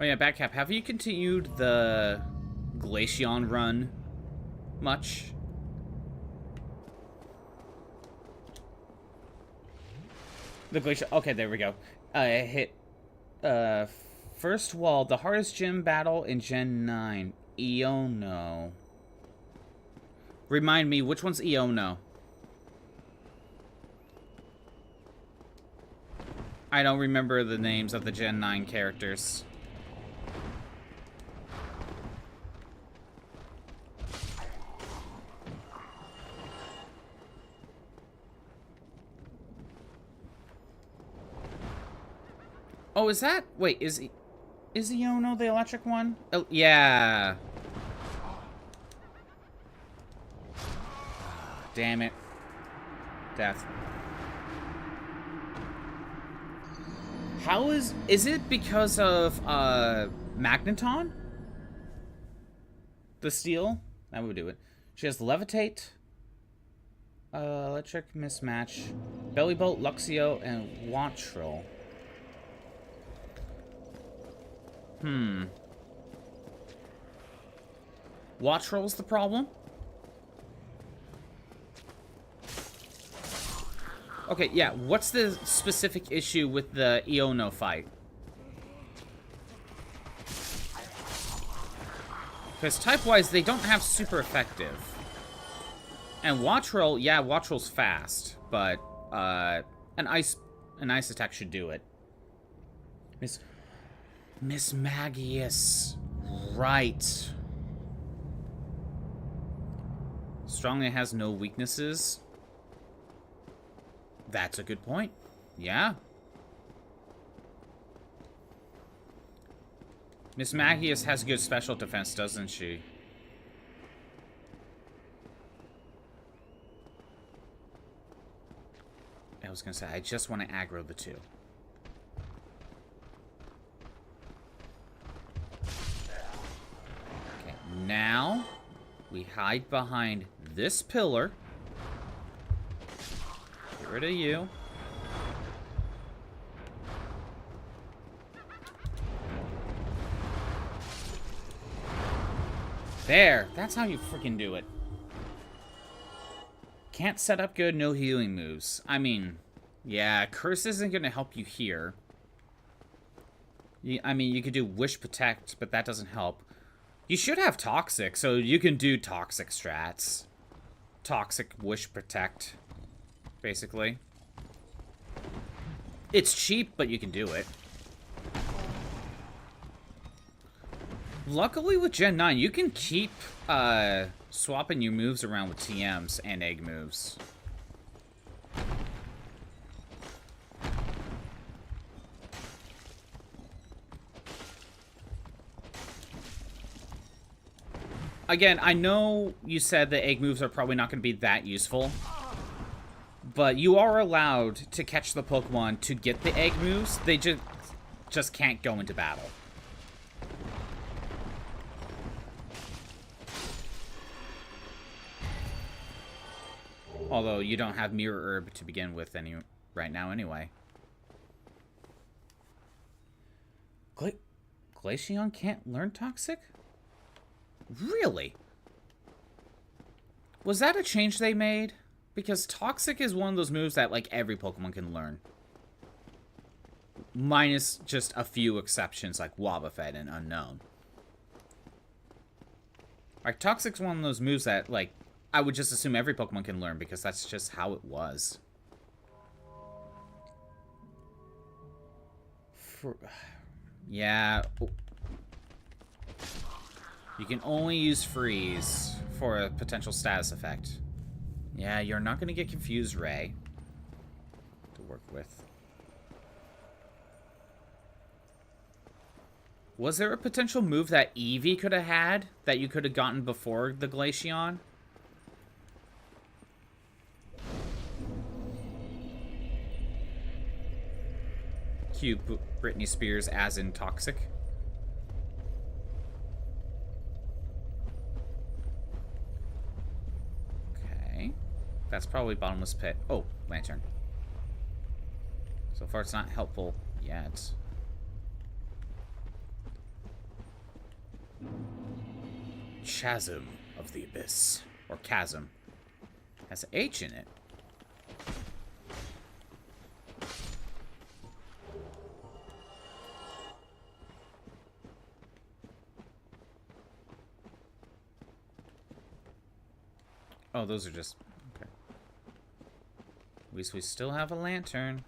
Oh yeah, Backcap, have you continued the Glaceon run much? The Glacier... Okay, there we go. I hit... first wall, the hardest gym battle in Gen 9. Iono. Remind me, which one's Iono? I don't remember the names of the Gen 9 characters. Oh, is that... Wait, is Iono the electric one? Oh, yeah. Damn it. Death. How is it because of, Magneton? The steel? That would do it. She has Levitate, Electric Mismatch, Belly Bolt, Luxio, and Wattrel. Wattrel's the problem? Okay, yeah, what's the specific issue with the Iono fight? Because type-wise, they don't have super effective. And Wattrel, yeah, Wattrel's fast, but an ice attack should do it. Miss Magius. Right. Strongly has no weaknesses. That's a good point. Yeah. Miss Magius has good special defense, doesn't she? I was gonna say, I just want to aggro the two. Okay, now we hide behind this pillar. Get rid of you. There! That's how you freaking do it. Can't set up good, no healing moves. I mean, yeah, Curse isn't going to help you here. I mean, you could do Wish Protect, but that doesn't help. You should have Toxic, so you can do Toxic strats. Toxic Wish Protect, basically. It's cheap, but you can do it. Luckily with Gen 9, you can keep swapping your moves around with TMs and egg moves. Again, I know you said the egg moves are probably not going to be that useful, But you are allowed to catch the Pokemon to get the egg moves. They just can't go into battle. Although you don't have Mirror Herb to begin with right now anyway. Glaceon can't learn Toxic? Really? Was that a change they made? Because Toxic is one of those moves that, like, every Pokemon can learn. Minus just a few exceptions, like Wobbuffet and Unknown. Like, Toxic's one of those moves that, like, I would just assume every Pokemon can learn, because that's just how it was. Yeah. You can only use Freeze for a potential status effect. Yeah, you're not going to get Confused Ray to work with. Was there a potential move that Eevee could have had that you could have gotten before the Glaceon? Cue Britney Spears as in Toxic. That's probably Bottomless Pit. Oh, Lantern. So far it's not helpful yet. Chasm of the Abyss. Or Chasm. Has an H in it. Oh, those are just... At least we still have a Lantern.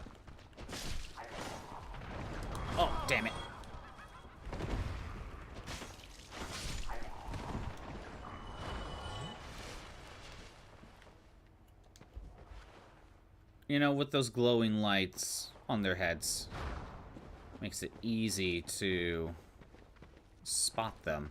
Oh, damn it. You know, with those glowing lights on their heads, makes it easy to spot them.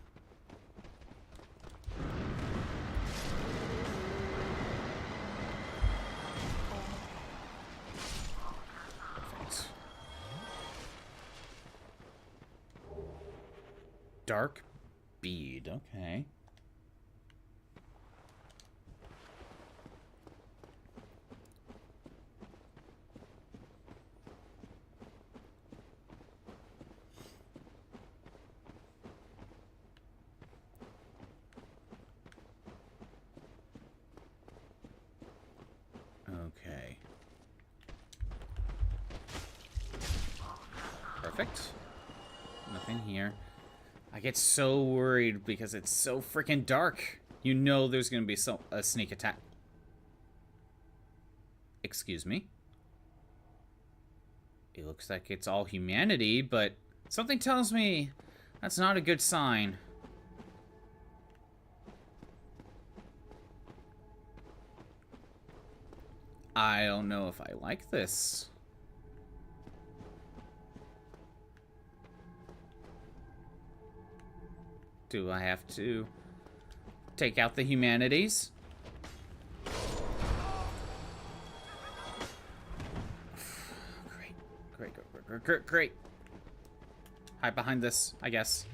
Dark Bead, okay. Okay. Perfect. Nothing here. I get so worried because it's so freaking dark. You know there's going to be a sneak attack. Excuse me? It looks like it's all humanity, but something tells me that's not a good sign. I don't know if I like this. Do I have to take out the humanities? Great. Hide behind this, I guess.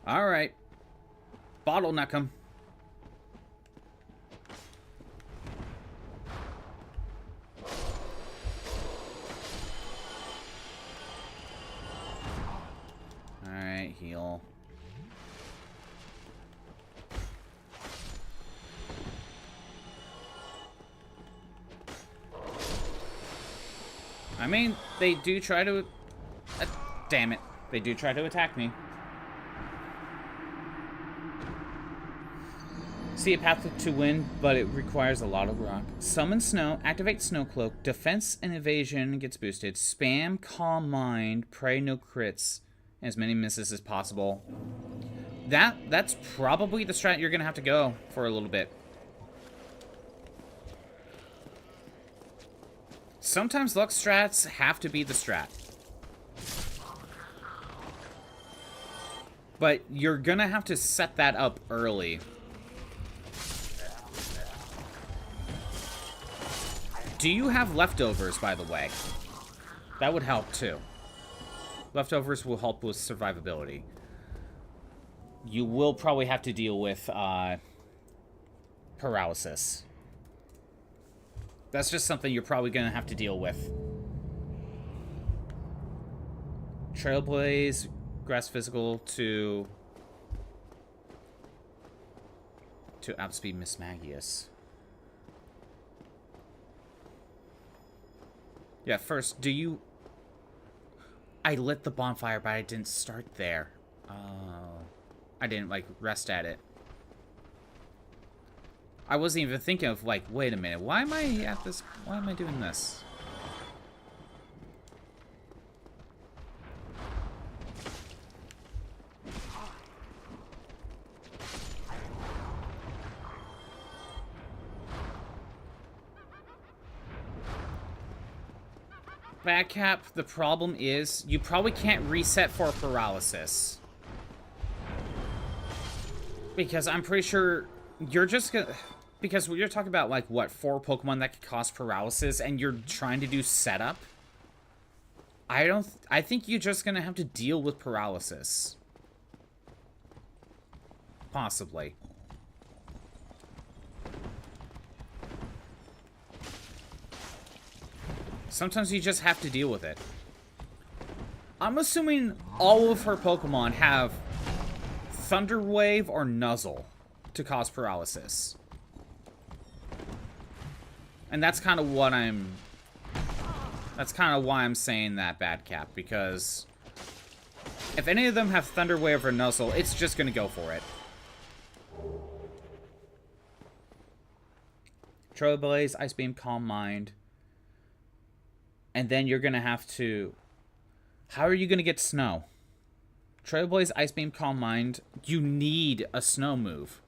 Alright. Bottleneck him. Alright, heal. I mean, they do try to... damn it. They do try to attack me. See a path to win, but it requires a lot of rock. Summon Snow, activate Snow Cloak, defense and evasion gets boosted. Spam Calm Mind, pray no crits, and as many misses as possible. That's probably the strat you're going to have to go for a little bit. Sometimes luck strats have to be the strat. But you're gonna have to set that up early. Do you have leftovers, by the way? That would help, too. Leftovers will help with survivability. You will probably have to deal with paralysis. That's just something you're probably going to have to deal with. Trailblaze, grass physical to outspeed Miss Magius. Yeah, first, do you... I lit the bonfire, but I didn't start there. I didn't, like, rest at it. I wasn't even thinking of, like, wait a minute, why am I at this... Why am I doing this? Badcap, the problem is you probably can't reset for paralysis. Because I'm pretty sure you're just gonna... Because you're talking about, like, what, 4 Pokemon that could cause paralysis, and you're trying to do setup? I think you're just gonna have to deal with paralysis. Possibly. Sometimes you just have to deal with it. I'm assuming all of her Pokemon have Thunder Wave or Nuzzle to cause paralysis. And that's kind of what I'm... That's kind of why I'm saying that, Badcap, because if any of them have Thunder Wave or Nuzzle, it's just going to go for it. Trailblaze, Ice Beam, Calm Mind. And then you're going to have to... How are you going to get Snow? Trailblaze, Ice Beam, Calm Mind. You need a Snow move.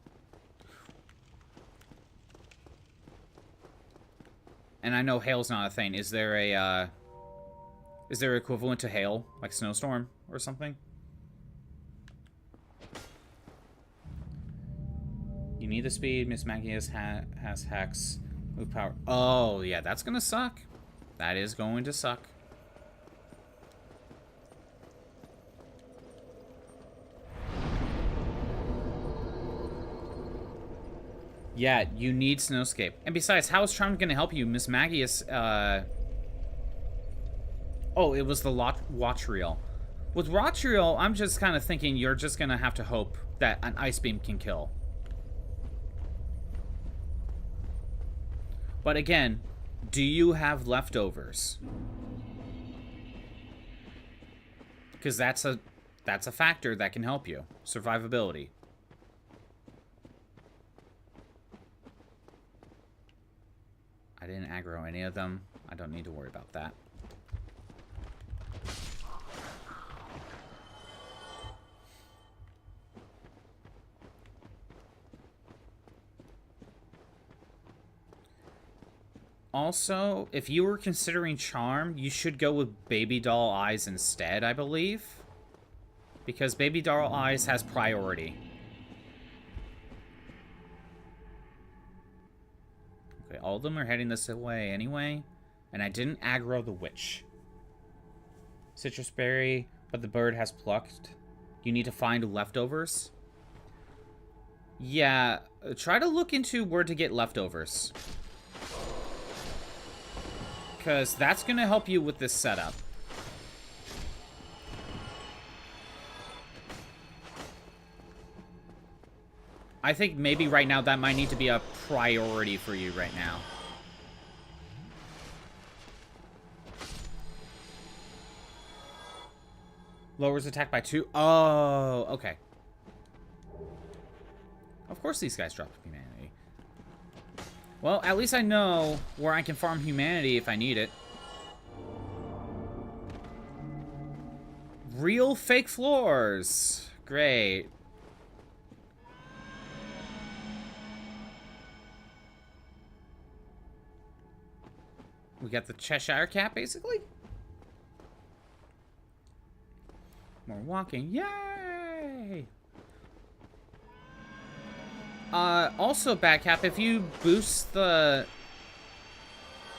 And I know Hail's not a thing. Is there a, is there equivalent to Hail? Like Snowstorm or something? You need the speed. Miss Magius has Hex. Move power. Oh, yeah, that's going to suck. That is going to suck. Yeah, you need Snowscape. And besides, how is Charm going to help you? Miss Magius, Oh, it was the Watch Reel. With Watch Reel, I'm just kind of thinking you're just going to have to hope that an Ice Beam can kill. But again, do you have leftovers? Because that's a factor that can help you. Survivability. I didn't aggro any of them. I don't need to worry about that. Also, if you were considering Charm, you should go with Baby Doll Eyes instead, I believe. Because Baby Doll Eyes has priority. Okay, all of them are heading this way anyway. And I didn't aggro the Witch. Citrus Berry, but the bird has plucked. You need to find leftovers. Yeah, try to look into where to get leftovers. Because that's going to help you with this setup. I think maybe right now that might need to be a priority for you right now. Lowers attack by 2. Oh, okay. Of course these guys drop humanity. Well, at least I know where I can farm humanity if I need it. Real fake floors. Great. We got the Cheshire Cat, basically. More walking. Yay! Also, Badcap, if you boost the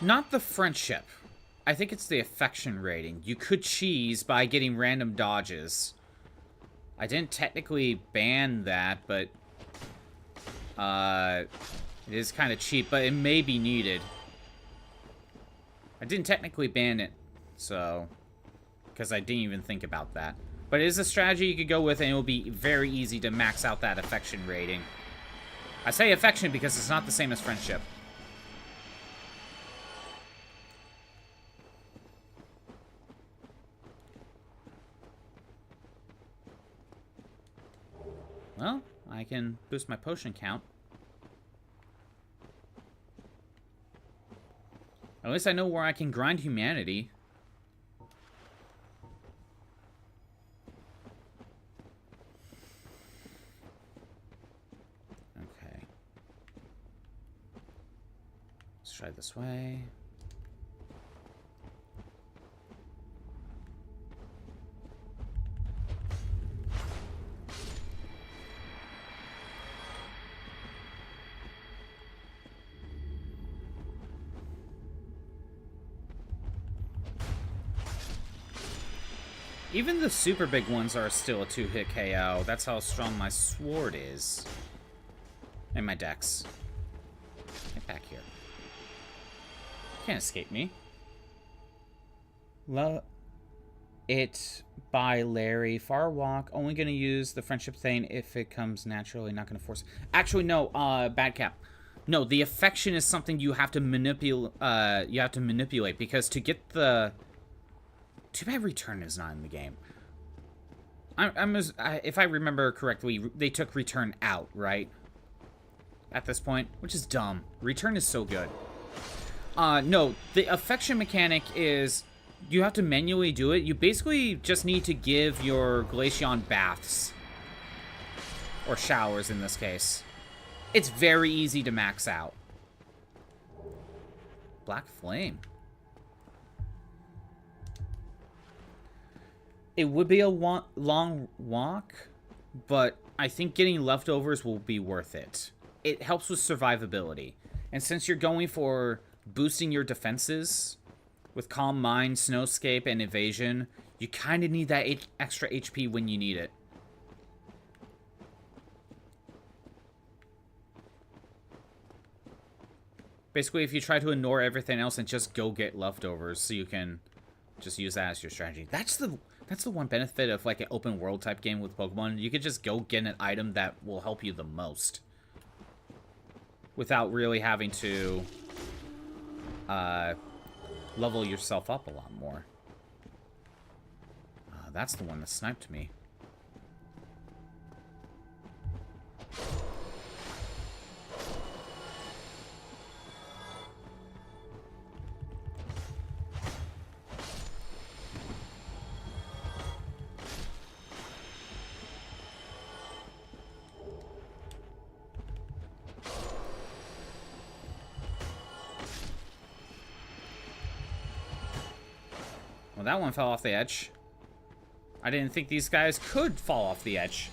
Not the friendship. I think it's the affection rating. You could cheese by getting random dodges. I didn't technically ban that, but it is kind of cheap, but it may be needed. I didn't technically ban it, so because I didn't even think about that. But it is a strategy you could go with, and it will be very easy to max out that affection rating. I say affection because it's not the same as friendship. Well, I can boost my potion count. At least I know where I can grind humanity. Okay. Let's try this way. Even the super big ones are still a 2-hit KO. That's how strong my sword is. And my dex. Get back here. Can't escape me. Love it by Larry. Far walk. Only gonna use the friendship thing if it comes naturally. Not gonna force. Actually, no. Bad cap. No, the affection is something you have to manipulate. You have to manipulate because to get the. Too bad return is not in the game. If I remember correctly, they took return out, right? At this point, which is dumb. Return is so good. No, the affection mechanic is you have to manually do it. You basically just need to give your Glaceon baths. Or showers in this case. It's very easy to max out. Black Flame. It would be a long walk, but I think getting leftovers will be worth it. It helps with survivability. And since you're going for boosting your defenses with Calm Mind, Snowscape, and Evasion, you kind of need that extra HP when you need it. Basically, if you try to ignore everything else and just go get leftovers so you can just use that as your strategy. That's the one benefit of like an open world type game with Pokemon. You could just go get an item that will help you the most. Without really having to level yourself up a lot more. That's the one that sniped me. That one fell off the edge. I didn't think these guys could fall off the edge.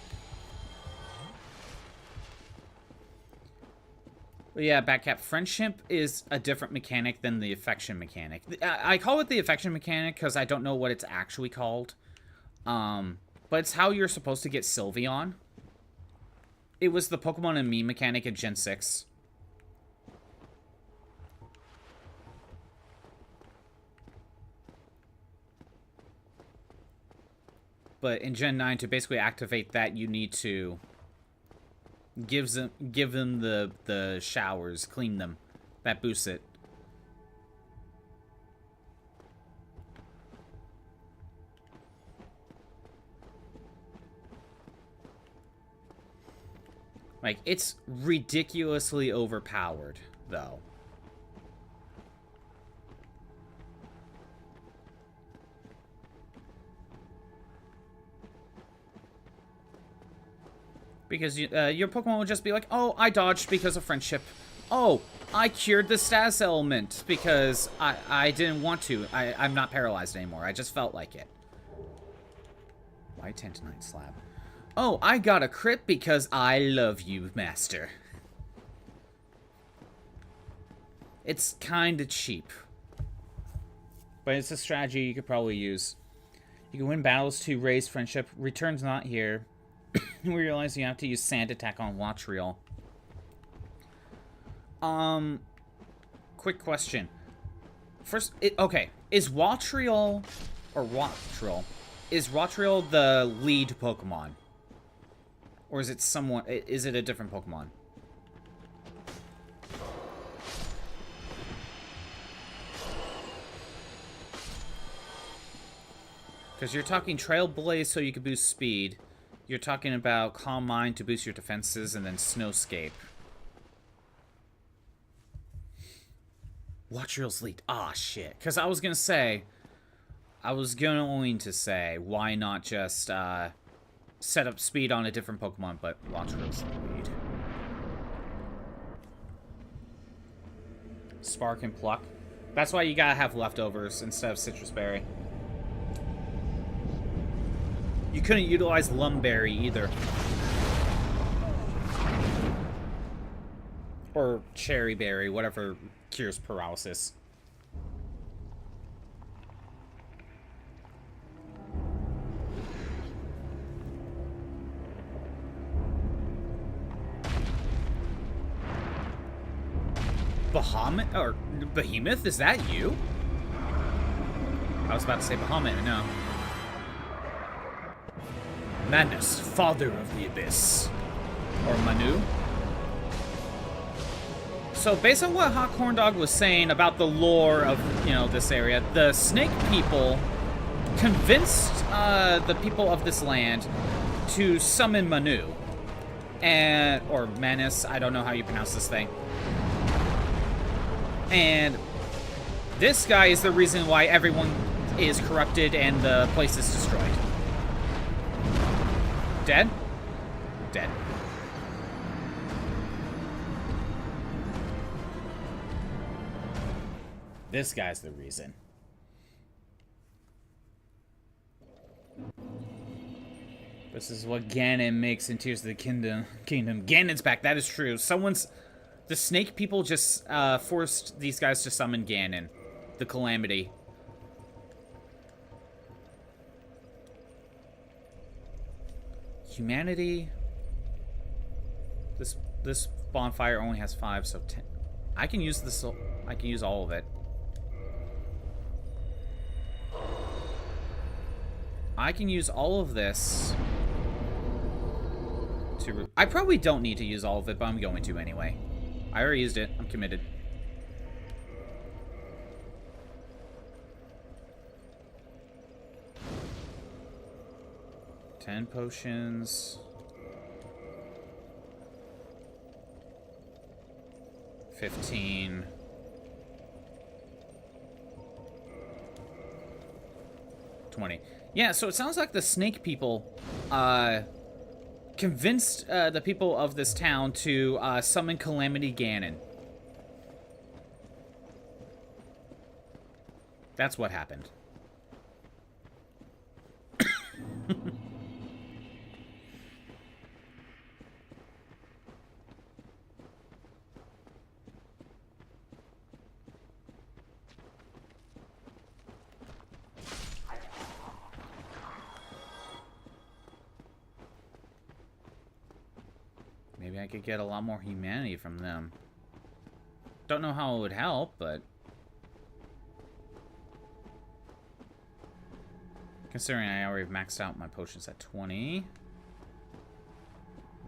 But yeah, Backcap, friendship is a different mechanic than the affection mechanic. I call it the affection mechanic because I don't know what it's actually called. But it's how you're supposed to get Sylveon. It was the Pokemon and Me mechanic in Gen 6. But in Gen 9, to basically activate that, you need to give them the showers, clean them. That boosts it. Like, it's ridiculously overpowered, though. Because your Pokemon will just be like, oh, I dodged because of friendship. Oh, I cured the status element because I didn't want to. I'm not paralyzed anymore. I just felt like it. Why Tantanite Slab? Oh, I got a crit because I love you, Master. It's kind of cheap. But it's a strategy you could probably use. You can win battles to raise friendship. Return's not here. We realize you have to use sand attack on Watchriel. Quick question. First, okay. Is Watchriel the lead Pokemon? Or is it someone, is it a different Pokemon? Because you're talking Trailblaze so you can boost speed. You're talking about Calm Mind to boost your defenses, and then Snowscape. Watchriel's lead. Ah, shit. Because I was going to say, why not just set up speed on a different Pokemon, but Watchriel's lead. Spark and Pluck. That's why you gotta have leftovers instead of Citrus Berry. You couldn't utilize Lumberry either. Or Cherry Berry, whatever cures paralysis. Behemoth? Is that you? I was about to say Bahamut, no. Manus, father of the abyss. Or Manu. So based on what Hot Corn Dog was saying about the lore of, this area, the snake people convinced the people of this land to summon Manu. Or Manus, I don't know how you pronounce this thing. And this guy is the reason why everyone is corrupted and the place is destroyed. Dead? Dead. This guy's the reason. This is what Ganon makes in Tears of the Kingdom. Ganon's back, that is true. The snake people just forced these guys to summon Ganon. The Calamity. Humanity. This bonfire only has 5, so 10. I can use this. I can use all of it. I can use all of this to. I probably don't need to use all of it, but I'm going to anyway. I already used it. I'm committed. Ten potions. 15. 20. Yeah, so it sounds like the snake people convinced the people of this town to summon Calamity Ganon. That's what happened. Maybe I could get a lot more humanity from them. Don't know how it would help, but... Considering I already maxed out my potions at 20.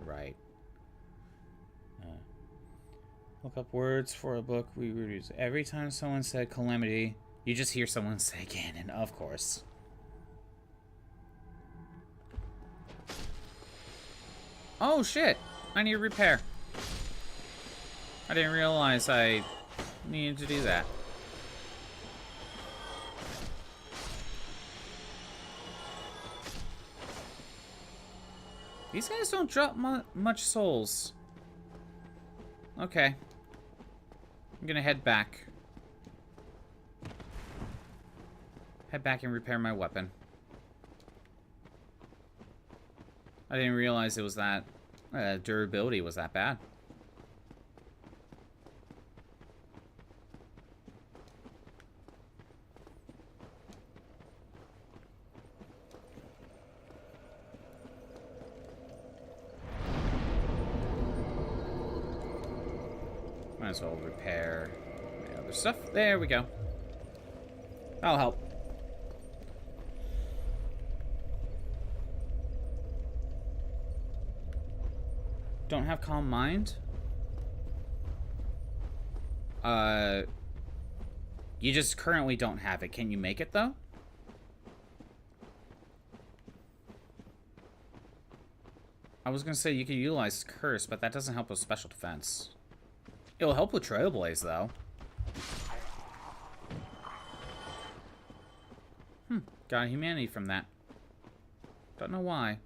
Right. Look up words for a book we would use. Every time someone said Calamity, you just hear someone say Ganon, of course. Oh, shit! I need to repair. I didn't realize I needed to do that. These guys don't drop much souls. Okay. I'm gonna head back. Head back and repair my weapon. I didn't realize it was that... durability was that bad. as well repair my other stuff. There we go. That'll help. Don't have calm mind? You just currently don't have it. Can you make it, though? I was gonna say you could utilize Curse, but that doesn't help with special defense. It'll help with Trailblaze, though. Got a humanity from that. Don't know why.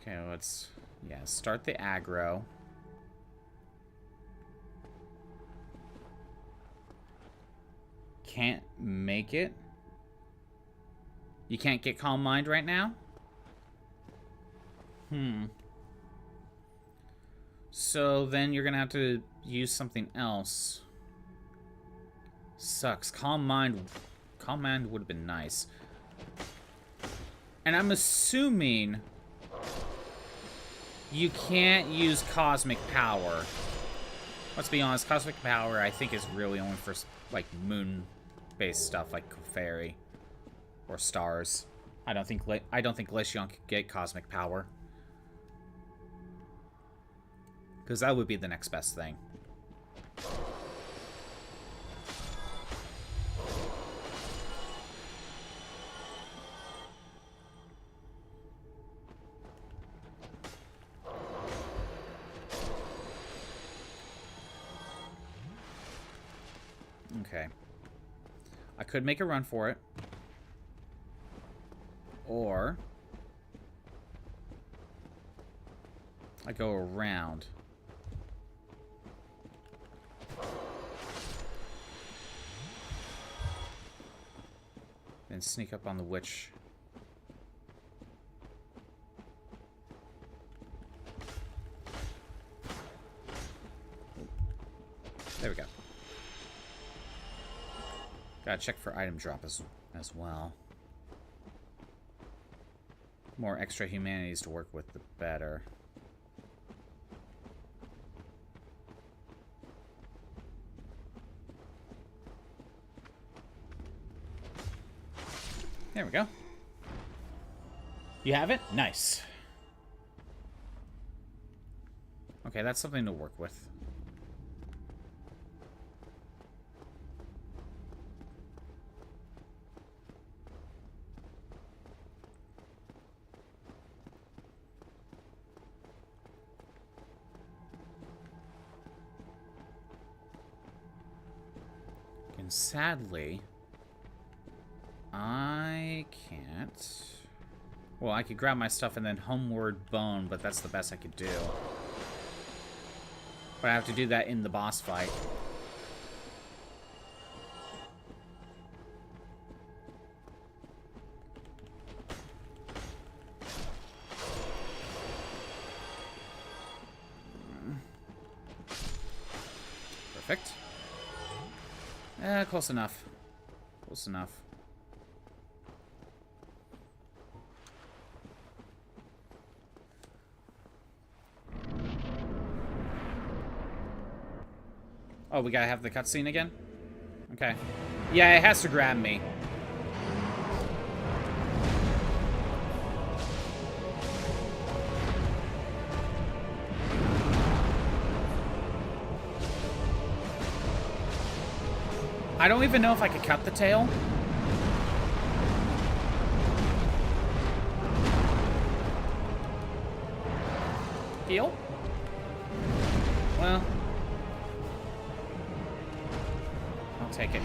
Okay, let's, yeah, start the aggro. Can't make it. You can't get Calm Mind right now? So then you're gonna have to use something else. Sucks. Calm Mind would have been nice. And I'm assuming you can't use Cosmic Power. Let's be honest, Cosmic Power I think is really only for like moon-based stuff like Clefairy or stars. I don't think Glaceon could get Cosmic Power. Because that would be the next best thing. Okay. I could make a run for it. Or I go around. Then sneak up on the witch. There we go. Gotta check for item drop as well. More extra humanities to work with, the better. There we go. You have it? Nice. Okay, that's something to work with. And sadly, I can't. Well, I could grab my stuff and then Homeward Bone, but that's the best I could do. But I have to do that in the boss fight. Perfect. Close enough. Close enough. Oh, we gotta have the cutscene again? Okay. Yeah, it has to grab me. I don't even know if I could cut the tail. Heal? Well, I'll take it.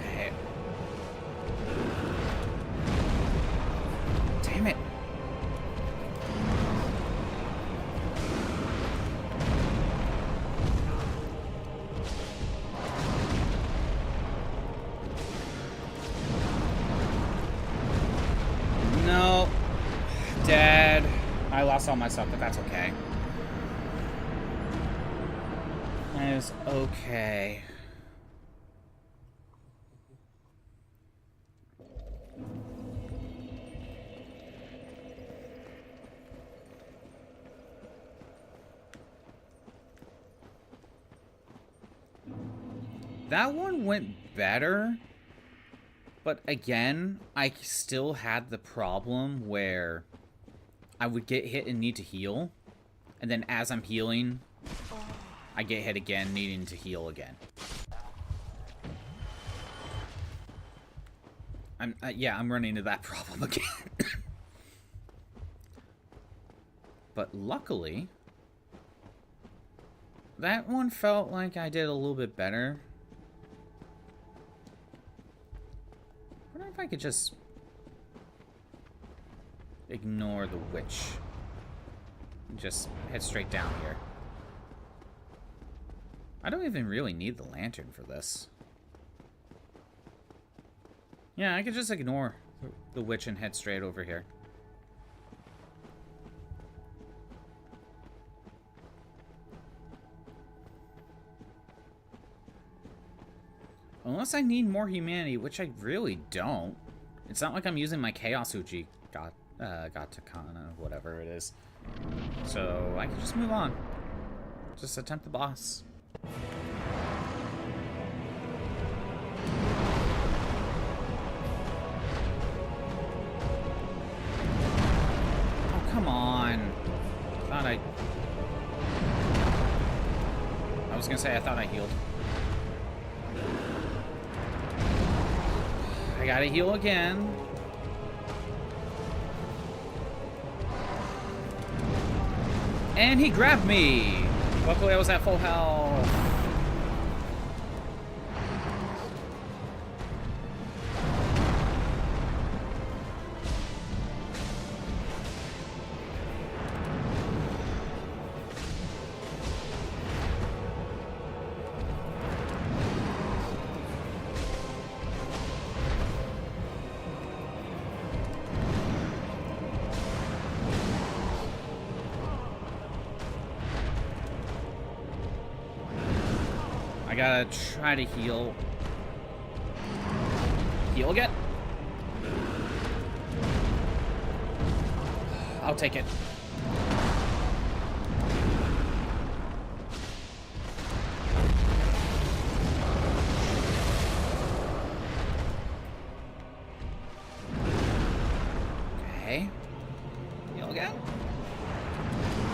Okay. Damn it. lost all my stuff, but that's okay. That is okay. That one went better, but again, I still had the problem where I would get hit and need to heal, and then as I'm healing, I get hit again, needing to heal again. I'm running into that problem again. But luckily, that one felt like I did a little bit better. I wonder if I could just ignore the witch. Just head straight down here. I don't even really need the lantern for this. Yeah, I could just ignore the witch and head straight over here. Unless I need more humanity, which I really don't. It's not like I'm using my Chaos Uchi Gatakana, whatever it is. So I can just move on. Just attempt the boss. Oh, come on. I was gonna say I thought I healed. I gotta heal again. And he grabbed me. Luckily I was at full health. I gotta try to heal. Heal again? I'll take it. Okay. Heal again?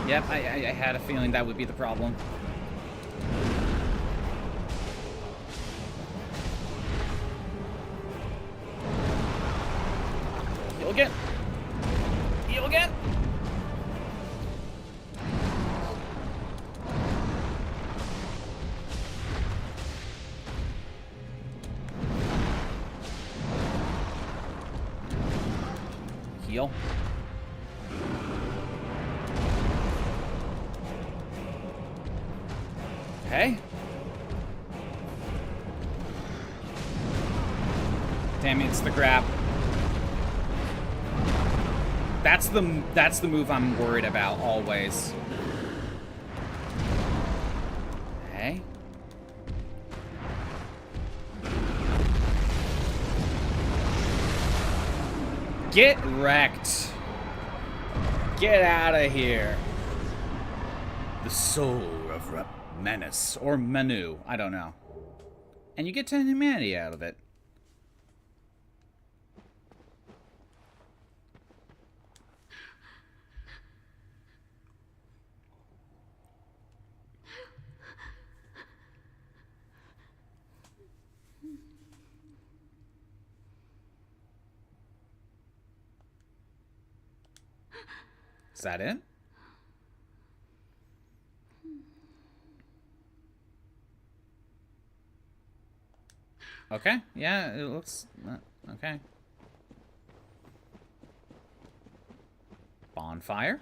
Yep, I had a feeling that would be the problem. Heal again. Heal again. Heal. Okay. Damn it, it's the grab. That's the move I'm worried about always. Okay. Get wrecked. Get out of here. The soul of Manus or Manu, I don't know. And you get 10 humanity out of it. Is that it? Okay, yeah, it looks... okay. Bonfire.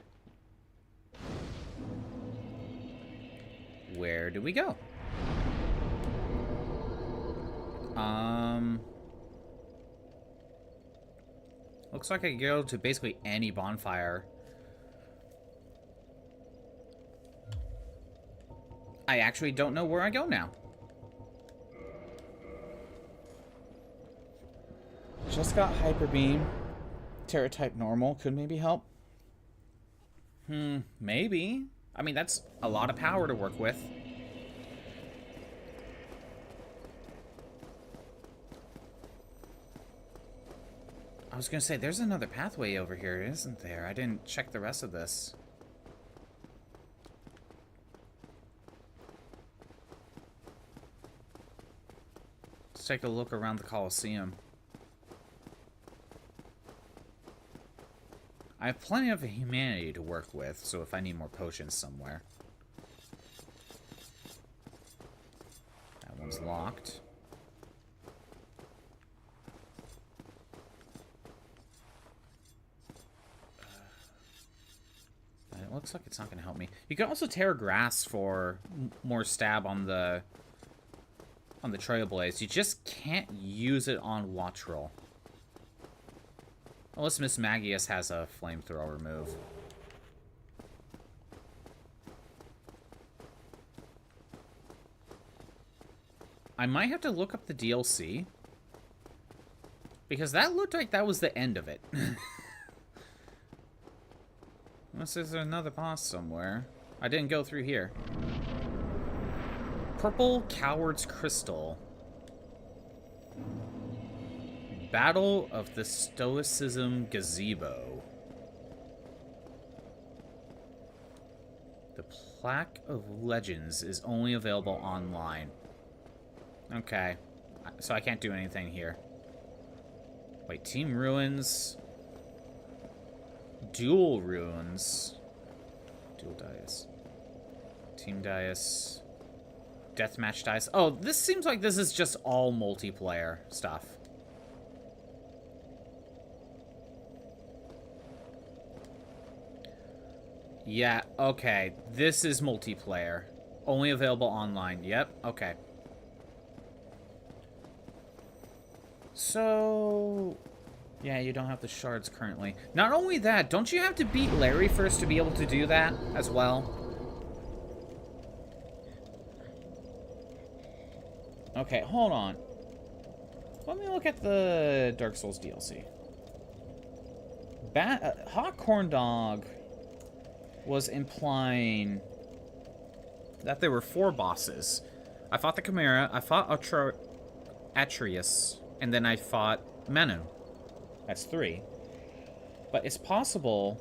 Where do we go? Looks like I can go to basically any bonfire. I actually don't know where I go now. Just got Hyper Beam. Terra type normal could maybe help. Maybe. I mean, that's a lot of power to work with. I was gonna say, there's another pathway over here, isn't there? I didn't check the rest of this. Let's take a look around the Colosseum. I have plenty of humanity to work with, so if I need more potions somewhere. That one's locked. It looks like it's not going to help me. You can also tear grass for more stab on the Trailblaze. You just can't use it on Watch Roll. Unless Miss Magius has a flamethrower move. I might have to look up the DLC. Because that looked like that was the end of it. Unless there's another boss somewhere. I didn't go through here. Purple Coward's Crystal. Battle of the Stoicism Gazebo. The Plaque of Legends is only available online. Okay. So I can't do anything here. Wait, Team Ruins. Dual Ruins. Dual Dice. Team Dice. Deathmatch Dice. Oh, this seems like this is just all multiplayer stuff. Yeah, okay. This is multiplayer. Only available online. Yep, okay. So... yeah, you don't have the shards currently. Not only that, don't you have to beat Larry first to be able to do that as well? Okay, hold on. Let me look at the Dark Souls DLC. Hot Corn Dog was implying that there were 4 bosses. I fought the Chimera, I fought Atreus, and then I fought Manus. That's 3. But it's possible...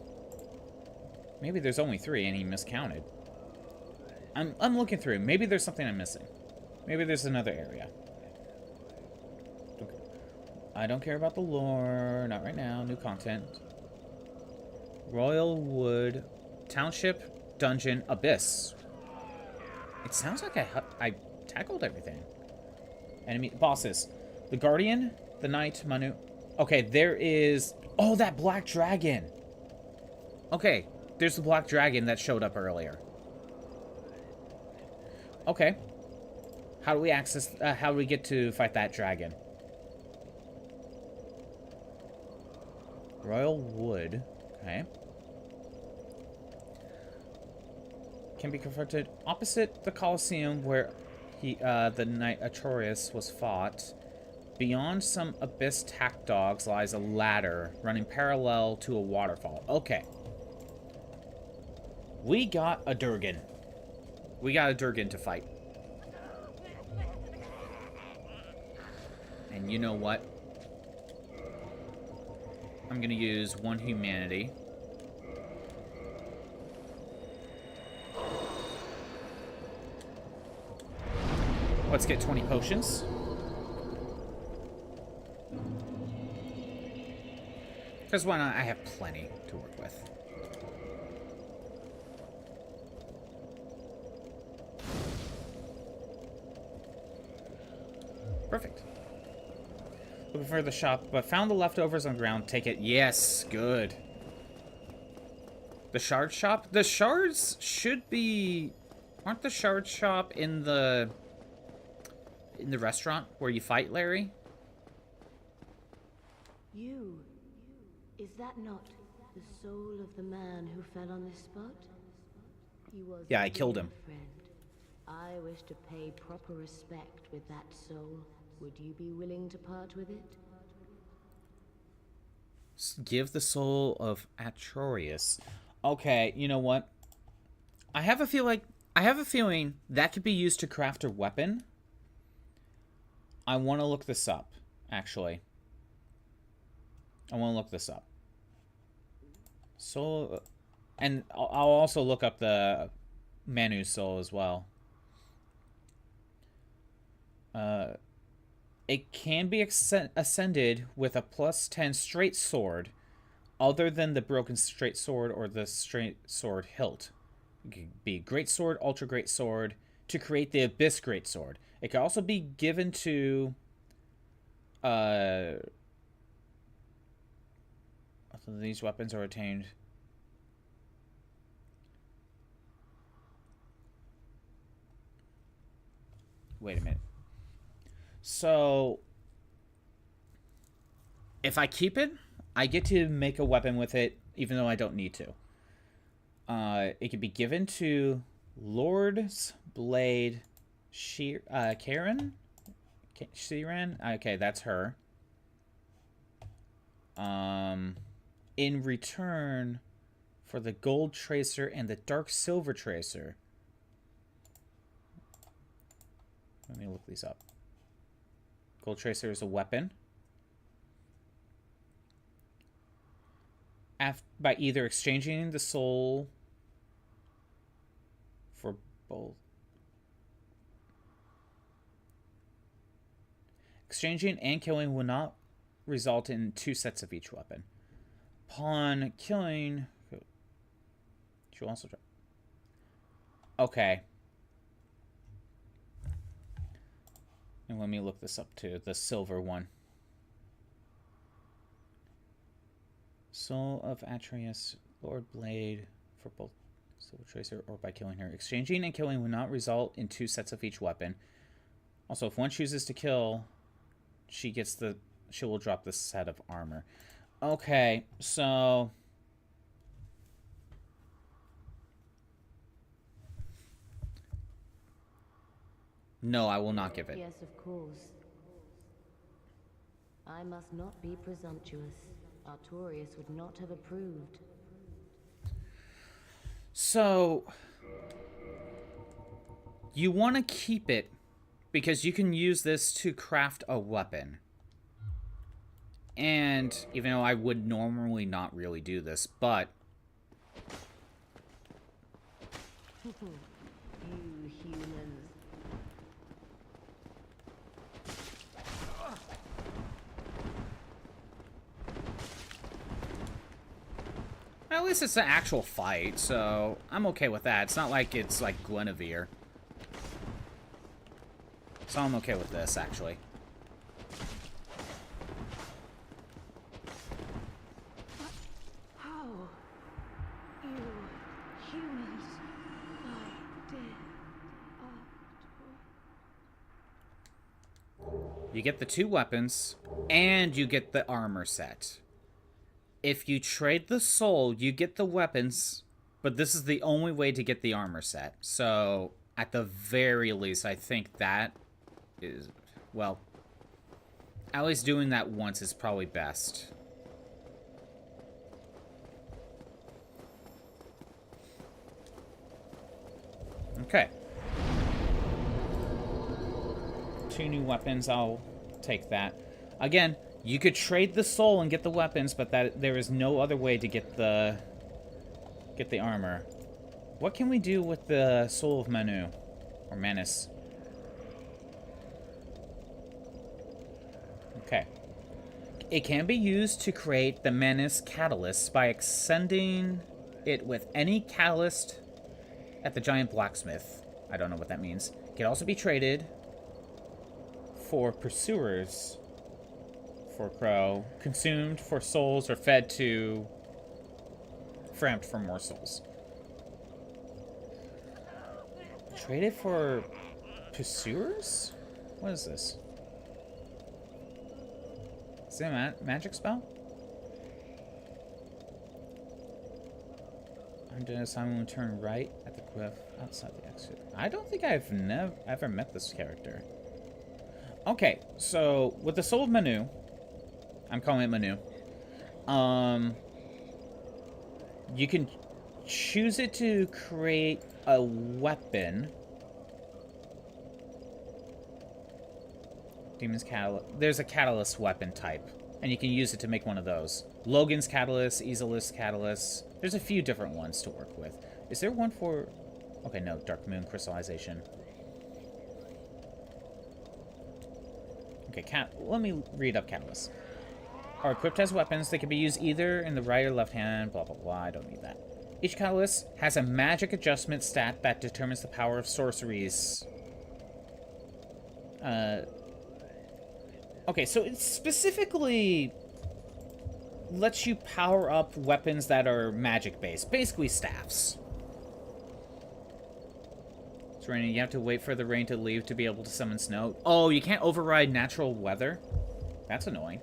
maybe there's only 3 and he miscounted. I'm looking through. Maybe there's something I'm missing. Maybe there's another area. I don't care about the lore. Not right now. New content. Royalwood Township Dungeon Abyss. It sounds like I tackled everything. Enemy bosses. The Guardian, the Knight, Manu. Okay, there is... oh, that Black Dragon. Okay, there's the Black Dragon that showed up earlier. Okay. How do we access... how do we get to fight that dragon? Royal Wood. Okay. Can be confronted opposite the Colosseum where the knight Atreus was fought. Beyond some abyss tack dogs lies a ladder running parallel to a waterfall. Okay. We got a Durgan. We got a Durgan to fight. And you know what? I'm gonna use 1 humanity. Let's get 20 potions. Because why not? I have plenty to work with. Perfect. Looking for the shop, but found the leftovers on the ground. Take it. Yes, good. The shard shop? The shards should be... aren't the shard shop in the restaurant where you fight Larry? You. Is that not the soul of the man who fell on this spot? He was yeah, I killed him. Friend. I wish to pay proper respect with that soul. Would you be willing to part with it? Give the soul of Atrorius. Okay, you know what? I have a feeling that could be used to craft a weapon. I want to look this up, actually. I want to look this up. Soul, and I'll also look up the Manus soul as well. It can be ascended with a +10 straight sword, other than the broken straight sword or the straight sword hilt. It could be great sword, ultra great sword, to create the abyss great sword. It can also be given to these weapons are attained. Wait a minute. So, if I keep it, I get to make a weapon with it, even though I don't need to. It can be given to Lord's Blade Karen? Siren? Okay, that's her. In return for the Gold Tracer and the Dark Silver Tracer. Let me look these up. Gold Tracer is a weapon. By either exchanging the soul for both. Exchanging and killing will not result in 2 sets of each weapon. Upon killing... She'll also try... Okay. And let me look this up too. The silver one. Soul of Atreus, Lord Blade, for both Silver Tracer or by killing her. Exchanging and killing will not result in 2 sets of each weapon. Also, if one chooses to kill, she will drop the set of armor. Okay, so... No, I will not give it. Yes, of course. I must not be presumptuous. Artorius would not have approved. So, you want to keep it because you can use this to craft a weapon. And even though I would normally not really do this, but... You humans. At least it's an actual fight, so I'm okay with that. It's not like it's like Guinevere. So I'm okay with this, actually. How? You humans. I did. You get the 2 weapons, and you get the armor set. If you trade the soul, you get the weapons, but this is the only way to get the armor set. So, at the very least, I think that is, well, at least doing that once is probably best. Okay. 2 new weapons, I'll take that. Again, you could trade the soul and get the weapons, but that there is no other way to get the armor. What can we do with the soul of Manu or Manus? Okay. It can be used to create the Manus catalyst by extending it with any catalyst at the giant blacksmith. I don't know what that means. It can also be traded for pursuers. For Crow, consumed for souls, or fed to Frampt for more souls. Traded for pursuers? What is this? Is it a magic spell? Under assignment will turn right at the cliff outside the exit. I don't think I've ever met this character. Okay, so with the soul of Manu, I'm calling it Manu. You can choose it to create a weapon. Demon's Catalyst. There's a Catalyst weapon type, and you can use it to make one of those. Logan's Catalyst, Easil's Catalyst. There's a few different ones to work with. Is there one for... Okay, no, Dark Moon Crystallization. Okay, let me read up Catalyst. Are equipped as weapons. They can be used either in the right or left hand, blah, blah, blah. I don't need that. Each Catalyst has a magic adjustment stat that determines the power of sorceries. Okay, so it specifically lets you power up weapons that are magic-based. Basically, staffs. It's raining. You have to wait for the rain to leave to be able to summon snow. Oh, you can't override natural weather? That's annoying.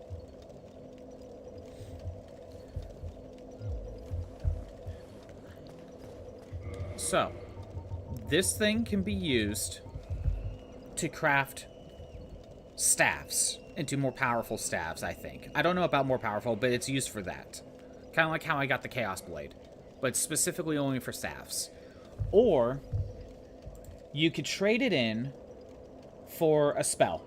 So, this thing can be used to craft staffs into more powerful staffs, I think. I don't know about more powerful, but it's used for that. Kind of like how I got the Chaos Blade, but specifically only for staffs. Or you could trade it in for a spell.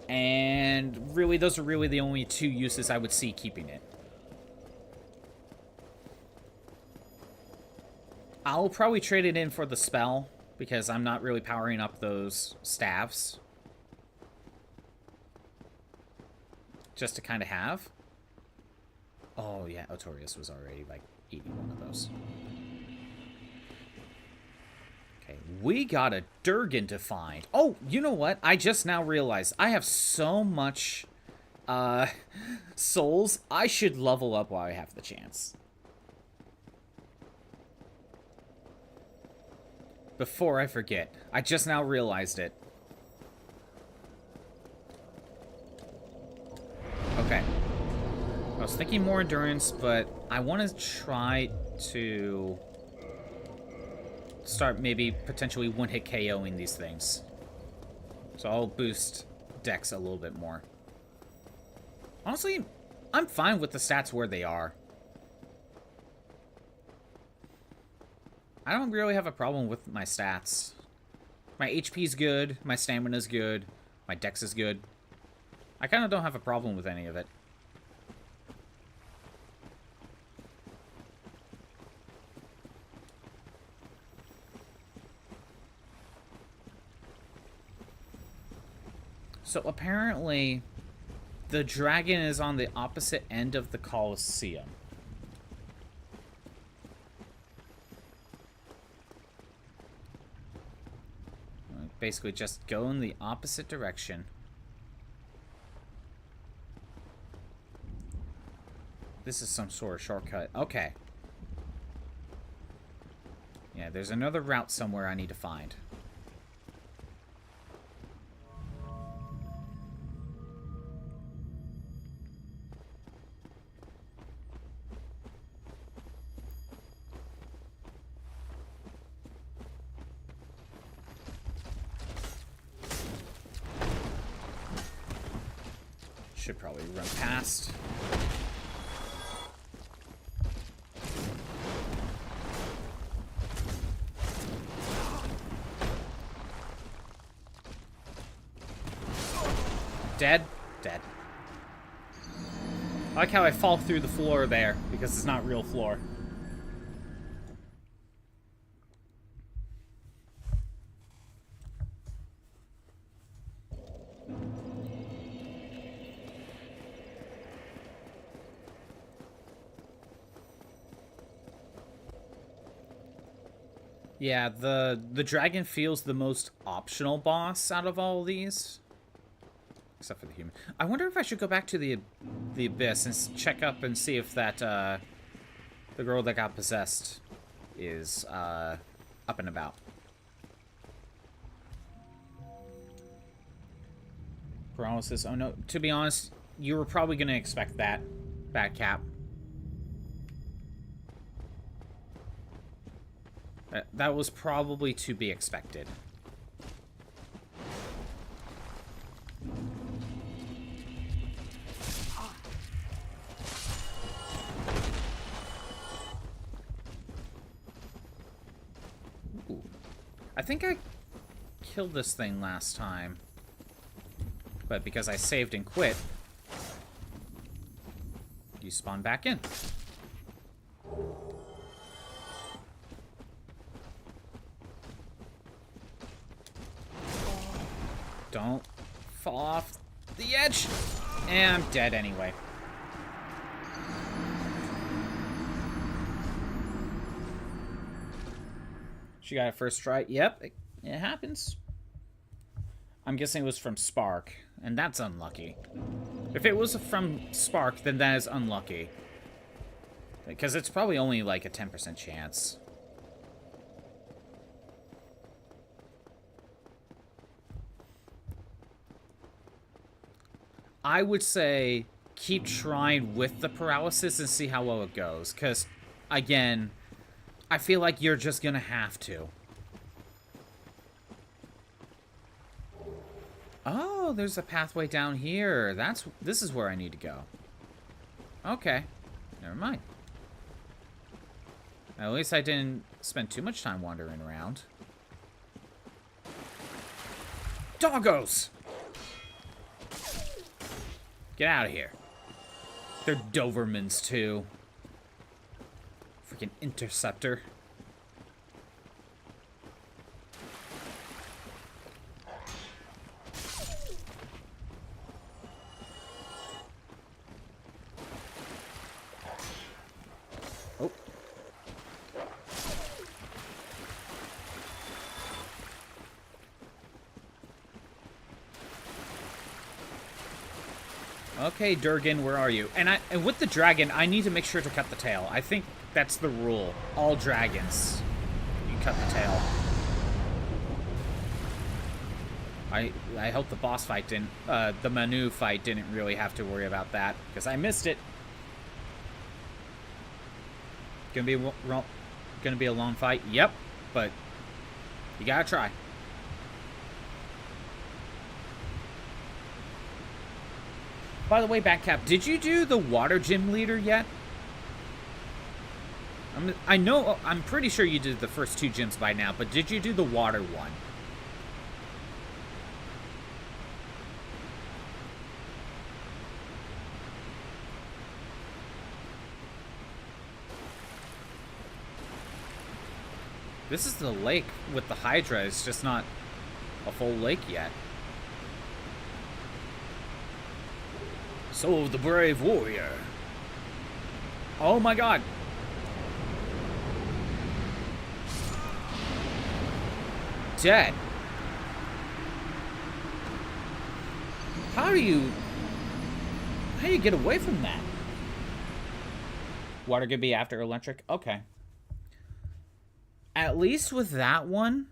And really, those are really the only two uses I would see keeping it. I'll probably trade it in for the spell, because I'm not really powering up those staffs. Just to kind of have. Oh, yeah, Otorius was already, like, eating one of those. Okay, we got a Durgan to find. Oh, you know what? I just now realized I have so much, souls. I should level up while I have the chance. Before I forget. I just now realized it. Okay. I was thinking more endurance, but I want to try to start maybe potentially one-hit KOing these things. So I'll boost Dex a little bit more. Honestly, I'm fine with the stats where they are. I don't really have a problem with my stats. My HP's good, my stamina's good, my Dex is good. I kind of don't have a problem with any of it. So apparently, the dragon is on the opposite end of the Colosseum. Basically, just go in the opposite direction. This is some sort of shortcut. Okay. Yeah, there's another route somewhere I need to find. Should probably run past. Dead? Dead. I like how I fall through the floor there, because it's not real floor. Yeah, the dragon feels the most optional boss out of all of these. Except for the human. I wonder if I should go back to the Abyss and check up and see if that, the girl that got possessed is, up and about. Paralysis. Oh no, to be honest, you were probably going to expect that, Bad Cap. That was probably to be expected. Ooh. I think I killed this thing last time. But because I saved and quit, you spawn back in. Don't fall off the edge. And I'm dead anyway. She got a first try. Yep, it happens. I'm guessing it was from Spark, and that's unlucky. If it was from Spark, then that is unlucky. Because it's probably only like a 10% chance. I would say keep trying with the paralysis and see how well it goes. Because, again, I feel like you're just going to have to. Oh, there's a pathway down here. This is where I need to go. Okay. Never mind. At least I didn't spend too much time wandering around. Doggos! Get out of here. They're Dobermans, too. Freaking interceptor. Oh. Okay, Durgan, where are you? And with the dragon, I need to make sure to cut the tail. I think that's the rule. All dragons, you cut the tail. I hope the boss fight didn't, the Manus fight didn't really have to worry about that, because I missed it. Gonna be a long fight? Yep, but you gotta try. By the way, Backcap, did you do the water gym leader yet? I'm pretty sure you did the first 2 gyms by now, but did you do the water one? This is the lake with the Hydra. It's just not a full lake yet. Soul of the brave warrior. Oh my god. Dead. How do you get away from that? Water could be after electric? Okay. At least with that one,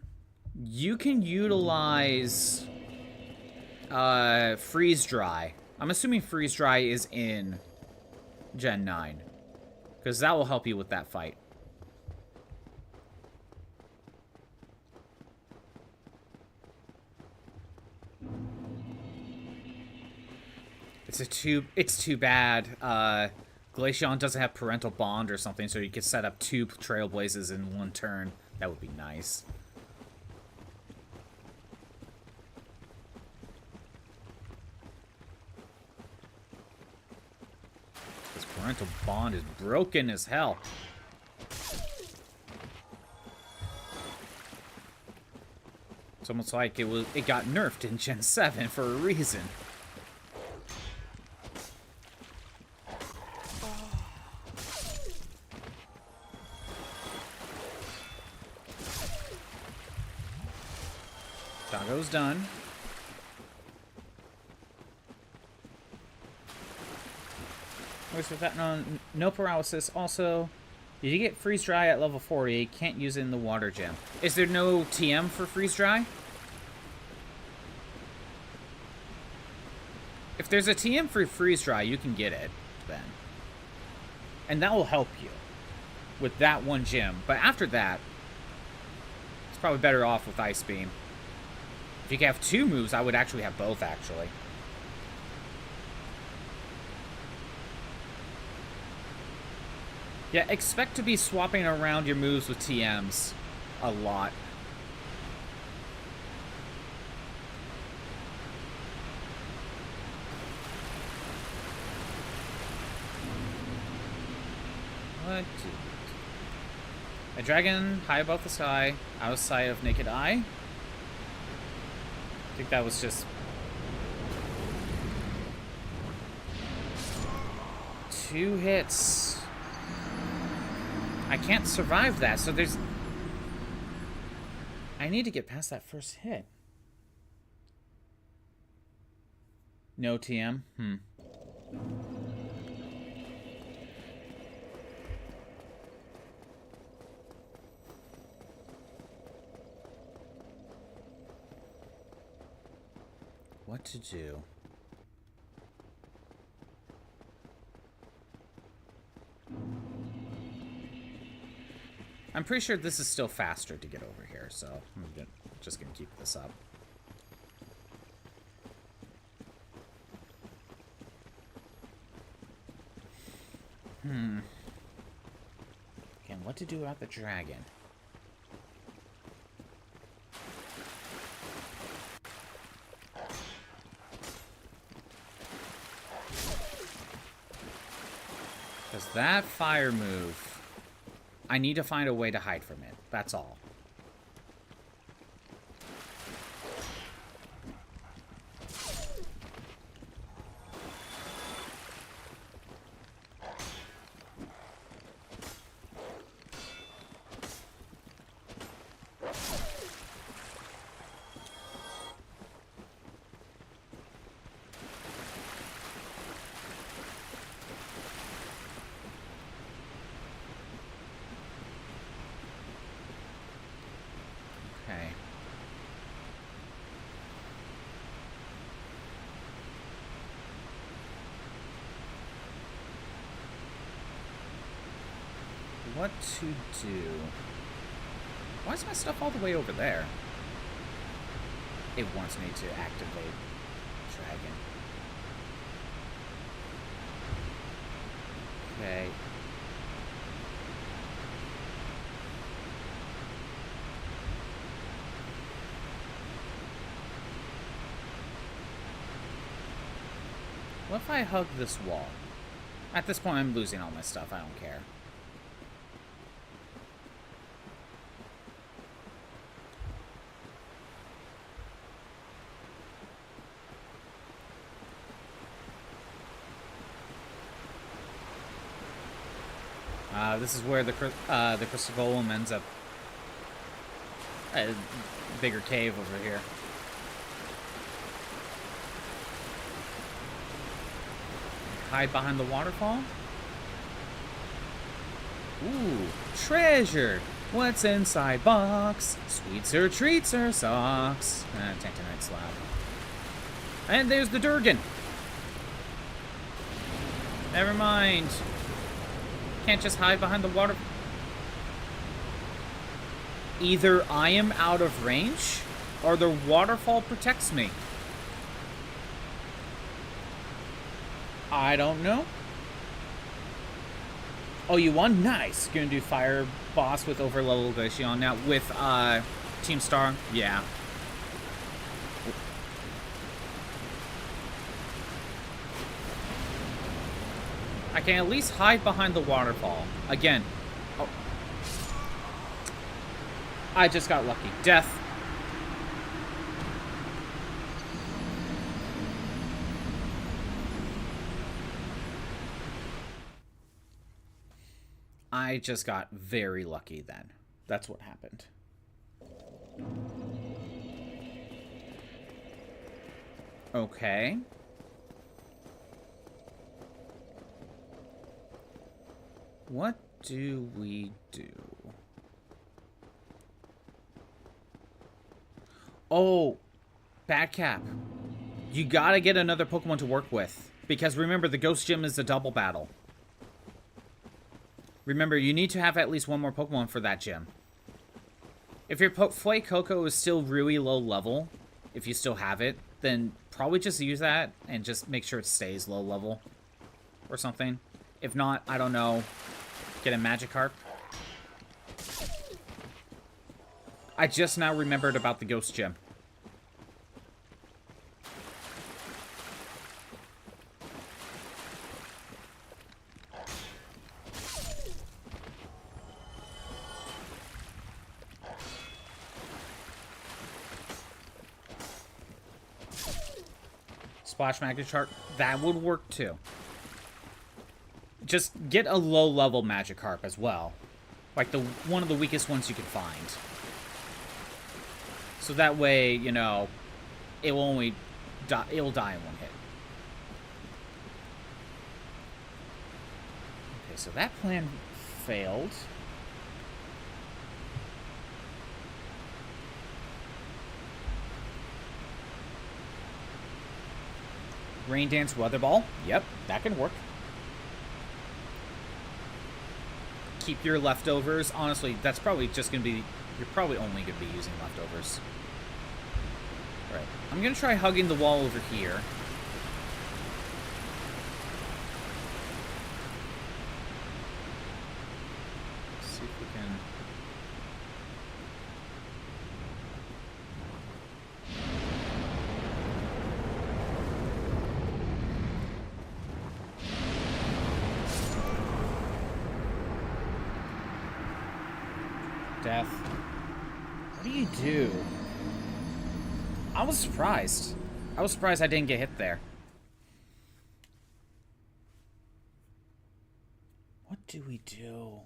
you can utilize freeze dry. I'm assuming freeze dry is in Gen 9. Because that will help you with that fight. It's too bad. Glaceon doesn't have parental bond or something, so you could set up 2 trailblazes in 1 turn. That would be nice. This parental bond is broken as hell. It's almost like it got nerfed in Gen 7 for a reason. Doggo's done. Where's with that? No paralysis. Also, did you get freeze dry at level 40? Can't use it in the water gym. Is there no TM for freeze dry? If there's a TM for freeze dry, you can get it then. And that will help you with that one gym. But after that, Probably better off with Ice Beam. If you could have 2 moves, I would actually have both, actually. Yeah, expect to be swapping around your moves with TMs a lot. What? A dragon high above the sky, outside of naked eye. I think that was just 2 hits. I can't survive that, so there's... I need to get past that first hit. No TM? What to do? I'm pretty sure this is still faster to get over here, so I'm just gonna keep this up. Again, what to do about the dragon? Because that fire move... I need to find a way to hide from it. That's all. What to do? Why is my stuff all the way over there? It wants me to activate dragon. Okay. What if I hug this wall? At this point, I'm losing all my stuff. I don't care. This is where the crystal golem ends up. A bigger cave over here. Hide behind the waterfall. Ooh, treasure. What's inside box? Sweets or treats or socks? Tantanite slab. And there's the Durgan. Never mind. Can't just hide behind the water. Either I am out of range, or the waterfall protects me. I don't know. Oh, you won? Nice. Gonna do fire boss with overleveled Glaceon now with Team Star. Yeah. I can at least hide behind the waterfall. Again. Oh. I just got lucky. Death. I just got very lucky then. That's what happened. Okay. What do we do? Oh, Batcap. You gotta get another Pokemon to work with. Because remember, the Ghost Gym is a double battle. Remember, you need to have at least one more Pokemon for that gym. If your Flay Cocoa is still really low level, if you still have it, then probably just use that and just make sure it stays low level or something. If not, I don't know, get a Magikarp. I just now remembered about the Ghost Gem. Splash Magikarp, that would work too. Just get a low-level Magikarp as well. Like one of the weakest ones you can find. So that way, you know, it will only die, it will die in one hit. Okay, so that plan failed. Rain Dance Weather Ball. Yep, that can work. Keep your leftovers. Honestly, that's probably just going to be... You're probably only going to be using leftovers. Alright. I'm going to try hugging the wall over here. Let's see if we can... Death. What do you do? I was surprised. I was surprised I didn't get hit there. What do we do?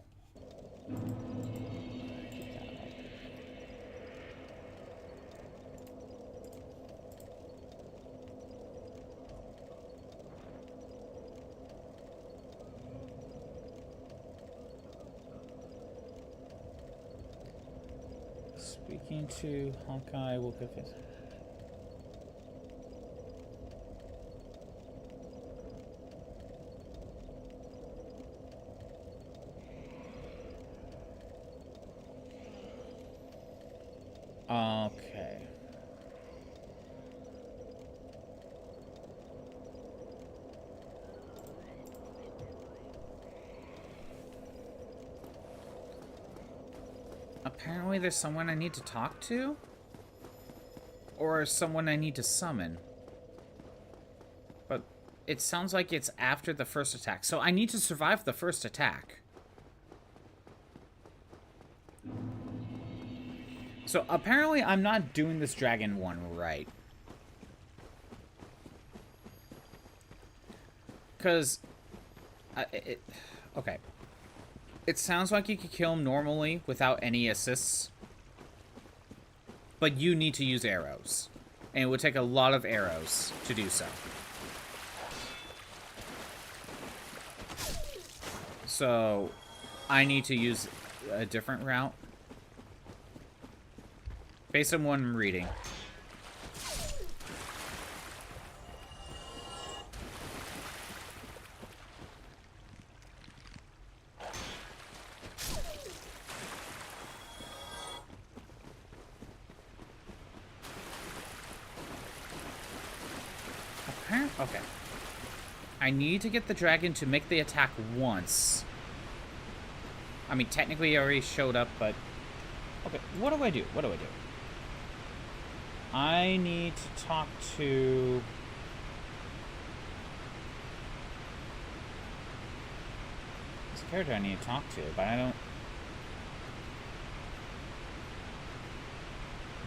Speaking to Hawkeye will give it. Okay. Apparently there's someone I need to talk to? Or someone I need to summon. But it sounds like it's after the first attack. So I need to survive the first attack. So apparently I'm not doing this dragon one right. Because... okay. It sounds like you could kill him normally without any assists. But you need to use arrows. And it would take a lot of arrows to do so. So, I need to use a different route. Based on what I'm reading. Okay. I need to get the dragon to make the attack once. I mean, technically, he already showed up, but... Okay, what do I do? What do I do? I need to talk to... There's a character I need to talk to, but I don't...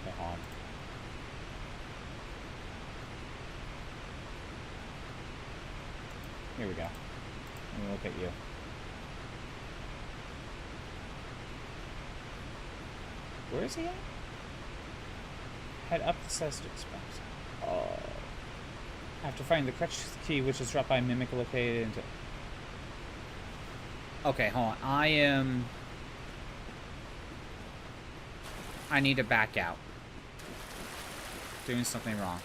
Okay, hold on. Here we go. Let me look at you. Where is he at? Head up the stairs to expect. Oh. After finding the crutch key, which is dropped by a mimic located into... Okay, hold on. I need to back out. Doing something wrong.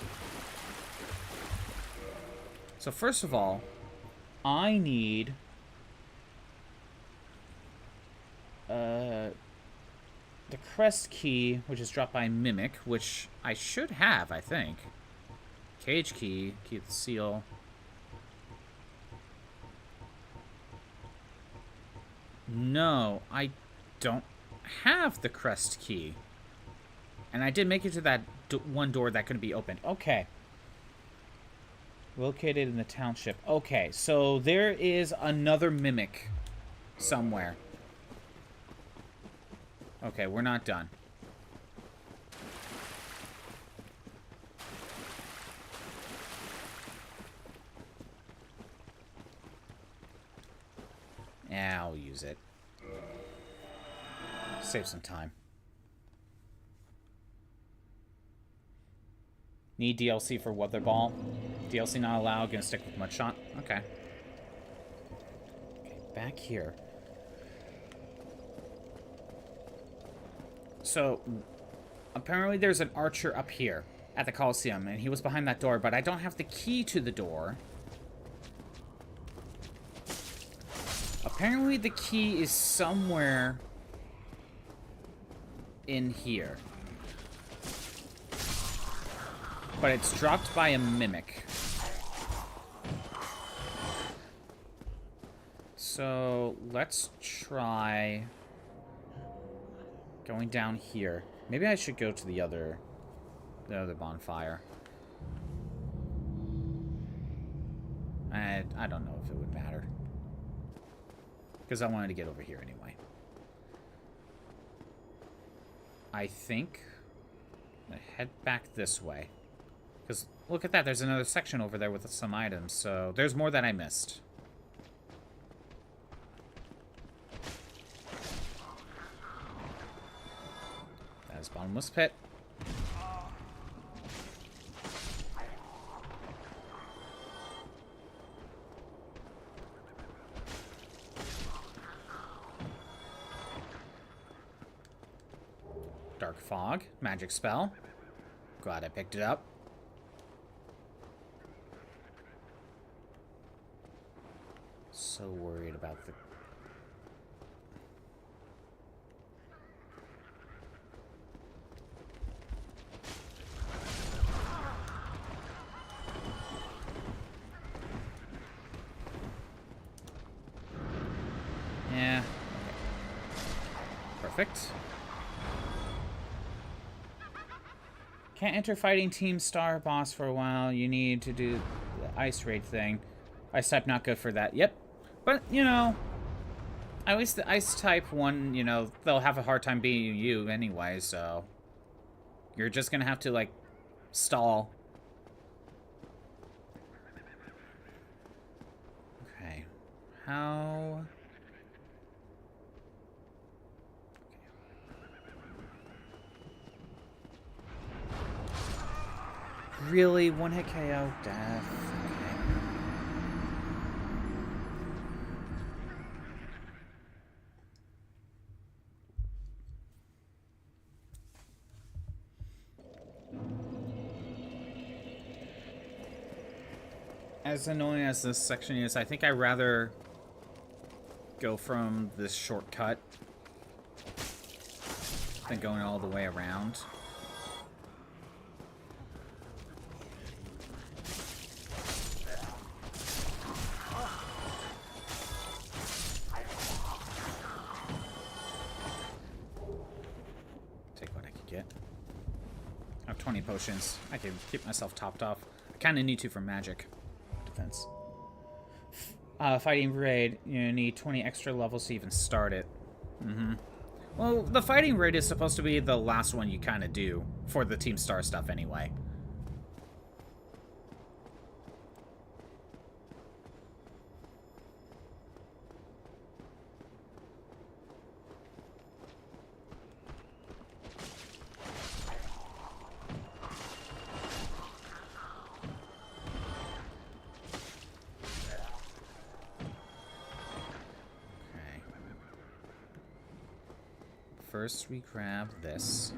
So first of all, I need... the crest key, which is dropped by Mimic, which I should have, I think. Cage key, key of the seal. No, I don't have the crest key. And I did make it to that one door that couldn't be opened. Okay. Located in the township. Okay, so there is another Mimic somewhere. Okay, we're not done. Yeah, I'll use it. Save some time. Need DLC for Weatherball. DLC not allowed. Gonna stick with Mudshot. Okay. Okay, back here. So, apparently there's an archer up here at the Coliseum, and he was behind that door, but I don't have the key to the door. Apparently the key is somewhere in here. But it's dropped by a Mimic. So, let's try going down here. Maybe I should go to the other bonfire. I don't know if it would matter. Because I wanted to get over here anyway. I think I'm gonna head back this way. Because look at that, there's another section over there with some items, so there's more that I missed. That is bottomless pit. Dark fog, magic spell. Glad I picked it up. So worried about the... Yeah. Perfect. Can't enter fighting Team Star boss for a while. You need to do the ice raid thing. Ice type not good for that. Yep. But, you know, at least the ice type one, you know, they'll have a hard time beating you anyway, so you're just gonna have to, like, stall. Okay. How... Really? One hit KO? Death. Okay. As annoying as this section is, I think I'd rather go from this shortcut than going all the way around. Take what I could get. I have 20 potions. I can keep myself topped off. I kind of need to for magic defense. Fighting raid. You need 20 extra levels to even start it. Well, the fighting raid is supposed to be the last one you kind of do for the Team Star stuff anyway. First, we grab this.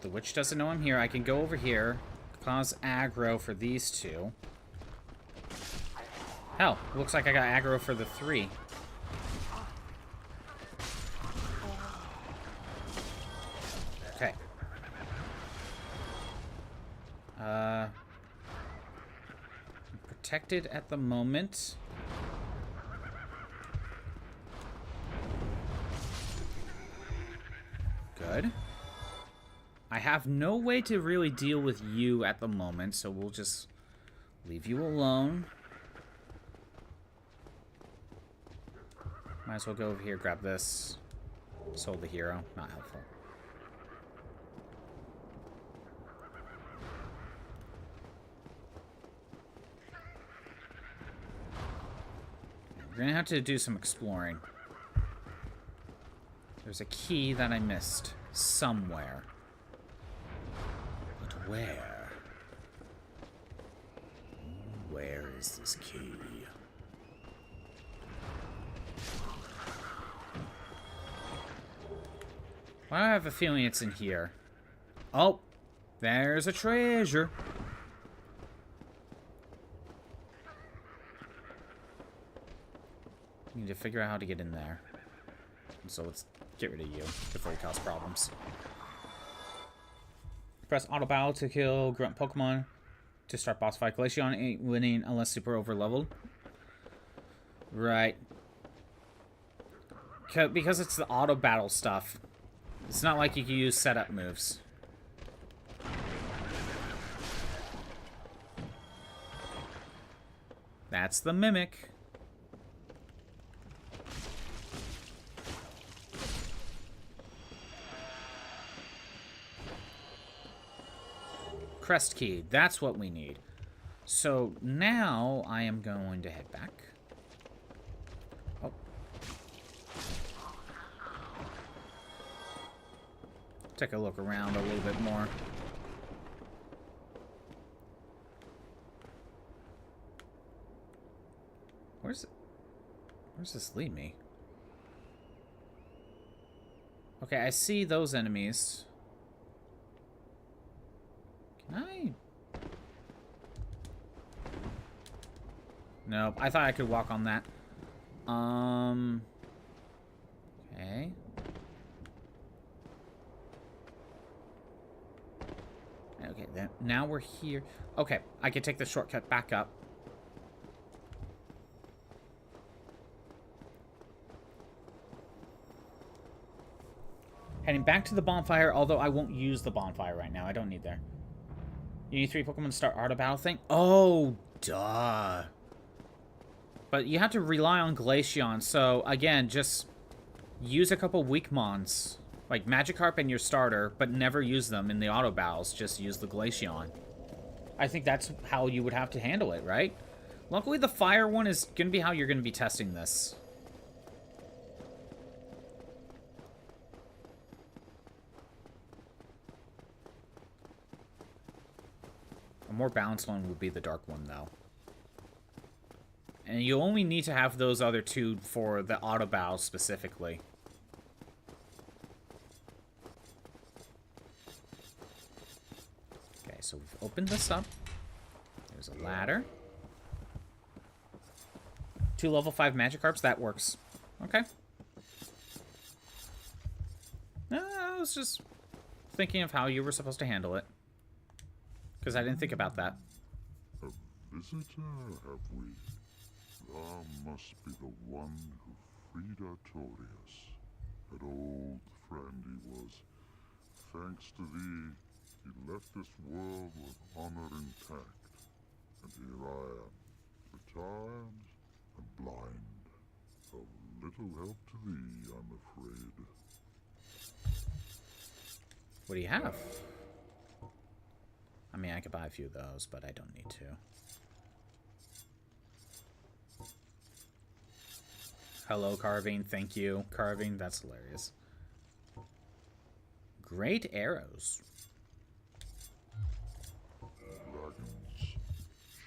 The witch doesn't know I'm here. I can go over here, cause aggro for these two. Hell, looks like I got aggro for the 3. Okay. I'm protected at the moment. Good. I have no way to really deal with you at the moment, so we'll just leave you alone. Might as well go over here, grab this. Sold the hero. Not helpful. We're gonna have to do some exploring. There's a key that I missed somewhere. But where? Where is this key? Well, I have a feeling it's in here. Oh, there's a treasure. Need to figure out how to get in there. So let's get rid of you before you cause problems. Press auto battle to kill grunt Pokemon. To start boss fight. Glaceon ain't winning unless super overleveled. Right. Because it's the auto battle stuff. It's not like you can use setup moves. That's the Mimic. Crest key. That's what we need. So now I am going to head back. Oh. Take a look around a little bit more. Where's this lead me? Okay, I see those enemies. Can I? Nope, I thought I could walk on that. Okay. Okay, then now we're here. Okay, I can take the shortcut back up. Heading back to the bonfire, although I won't use the bonfire right now. I don't need there. You need 3 Pokemon to start auto battle thing? Oh, duh. But you have to rely on Glaceon, so again, just use a couple weak mons. Like Magikarp and your starter, but never use them in the auto battles. Just use the Glaceon. I think that's how you would have to handle it, right? Luckily, the fire one is going to be how you're going to be testing this. A more balanced one would be the dark one, though. And you only need to have those other 2 for the auto battle specifically. Okay, so we've opened this up. There's a ladder. 2 level 5 Magikarps, that works. Okay. I was just thinking of how you were supposed to handle it. Because I didn't think about that. A visitor, have we? Thou must be the one who freed Artorias. An old friend he was. Thanks to thee, he left this world with honor intact. And here I am, retired and blind. Of little help to thee, I'm afraid. What do you have? I mean, I could buy a few of those, but I don't need to. Hello, Carving. Thank you. Carving, that's hilarious. Great arrows. Dragons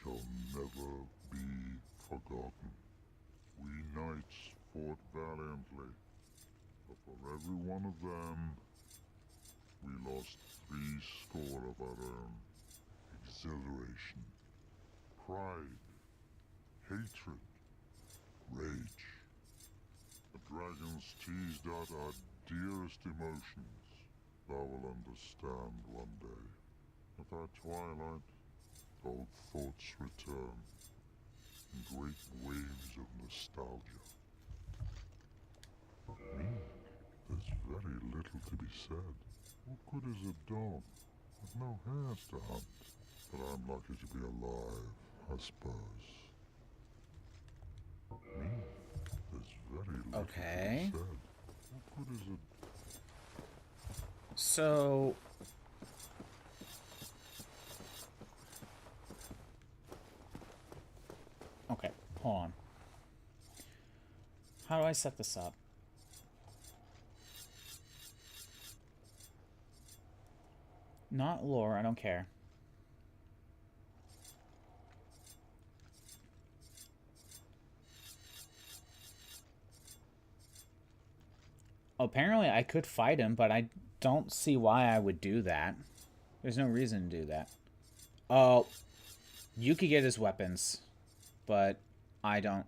shall never be forgotten. We knights fought valiantly, but for every one of them, we lost 80 of our own. Exhilaration, pride, hatred, rage. The dragons teased out our dearest emotions. Thou will understand one day. At thy twilight, old thoughts return in great waves of nostalgia. Me? There's very little to be said. What good is a dog with no hairs to hunt? But I'm lucky to be alive, I suppose. Me? There's very little to be said. What good is a... So... Okay, hold on. How do I set this up? Not lore, I don't care. Apparently I could fight him, but I don't see why I would do that. There's no reason to do that. Oh, you could get his weapons, but I don't.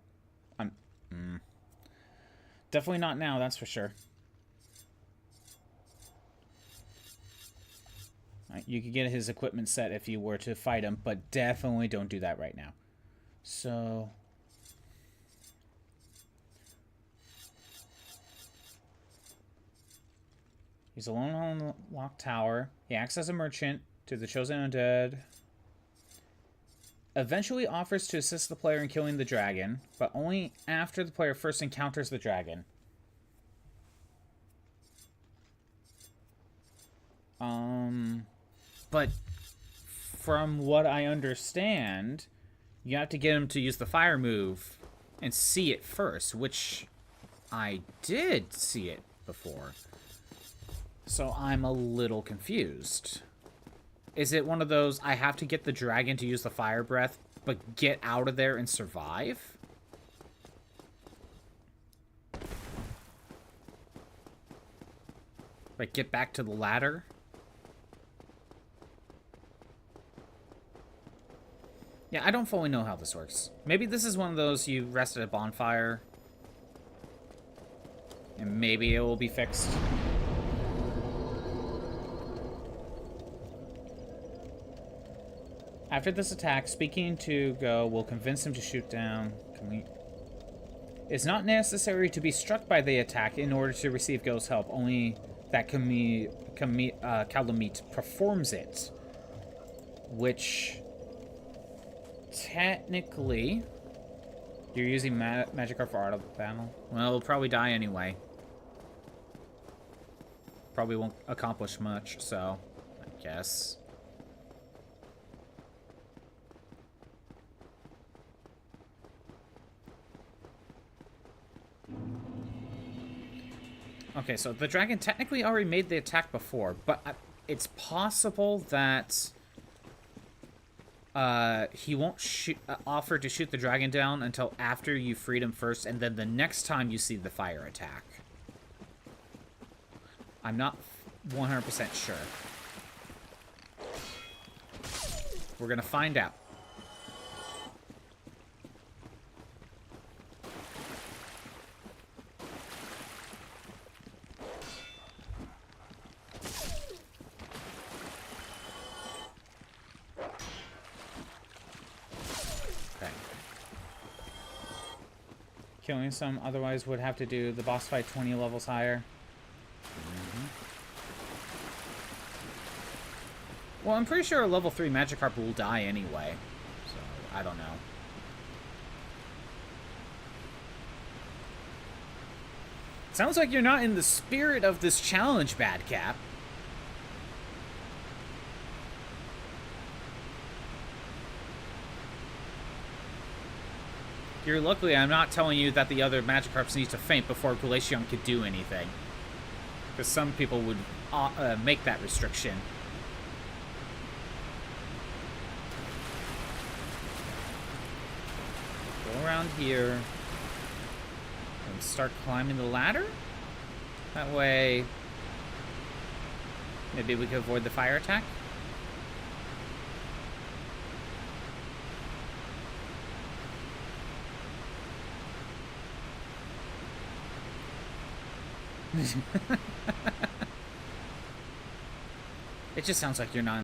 Definitely not now, that's for sure. You could get his equipment set if you were to fight him, but definitely don't do that right now. So... he's alone on the locked tower. He acts as a merchant to the chosen undead. Eventually offers to assist the player in killing the dragon, but only after the player first encounters the dragon. But from what I understand, you have to get him to use the fire move and see it first, which I did see it before. So I'm a little confused. Is it one of those, I have to get the dragon to use the fire breath, but get out of there and survive? Like, get back to the ladder? Yeah, I don't fully know how this works. Maybe this is one of those you rest at a bonfire, and maybe it will be fixed. After this attack, speaking to Go will convince him to shoot down. It's not necessary to be struck by the attack in order to receive Go's help, only that Calamite performs it. Which, technically, you're using magic art for art of battle. Well, we'll probably die anyway. Probably won't accomplish much, so I guess. Okay, so the dragon technically already made the attack before, but it's possible that he won't offer to shoot the dragon down until after you freed him first, and then the next time you see the fire attack. I'm not 100% sure. We're gonna find out. Killing some otherwise would have to do the boss fight 20 levels higher. Well, I'm pretty sure a level 3 Magikarp will die anyway, so I don't know. Sounds like you're not in the spirit of this challenge, Badcap. You're luckily I'm not telling you that the other Magikarps need to faint before Glaceon could do anything. Because some people would make that restriction. Go around here and start climbing the ladder. That way, maybe we could avoid the fire attack. It just sounds like you're not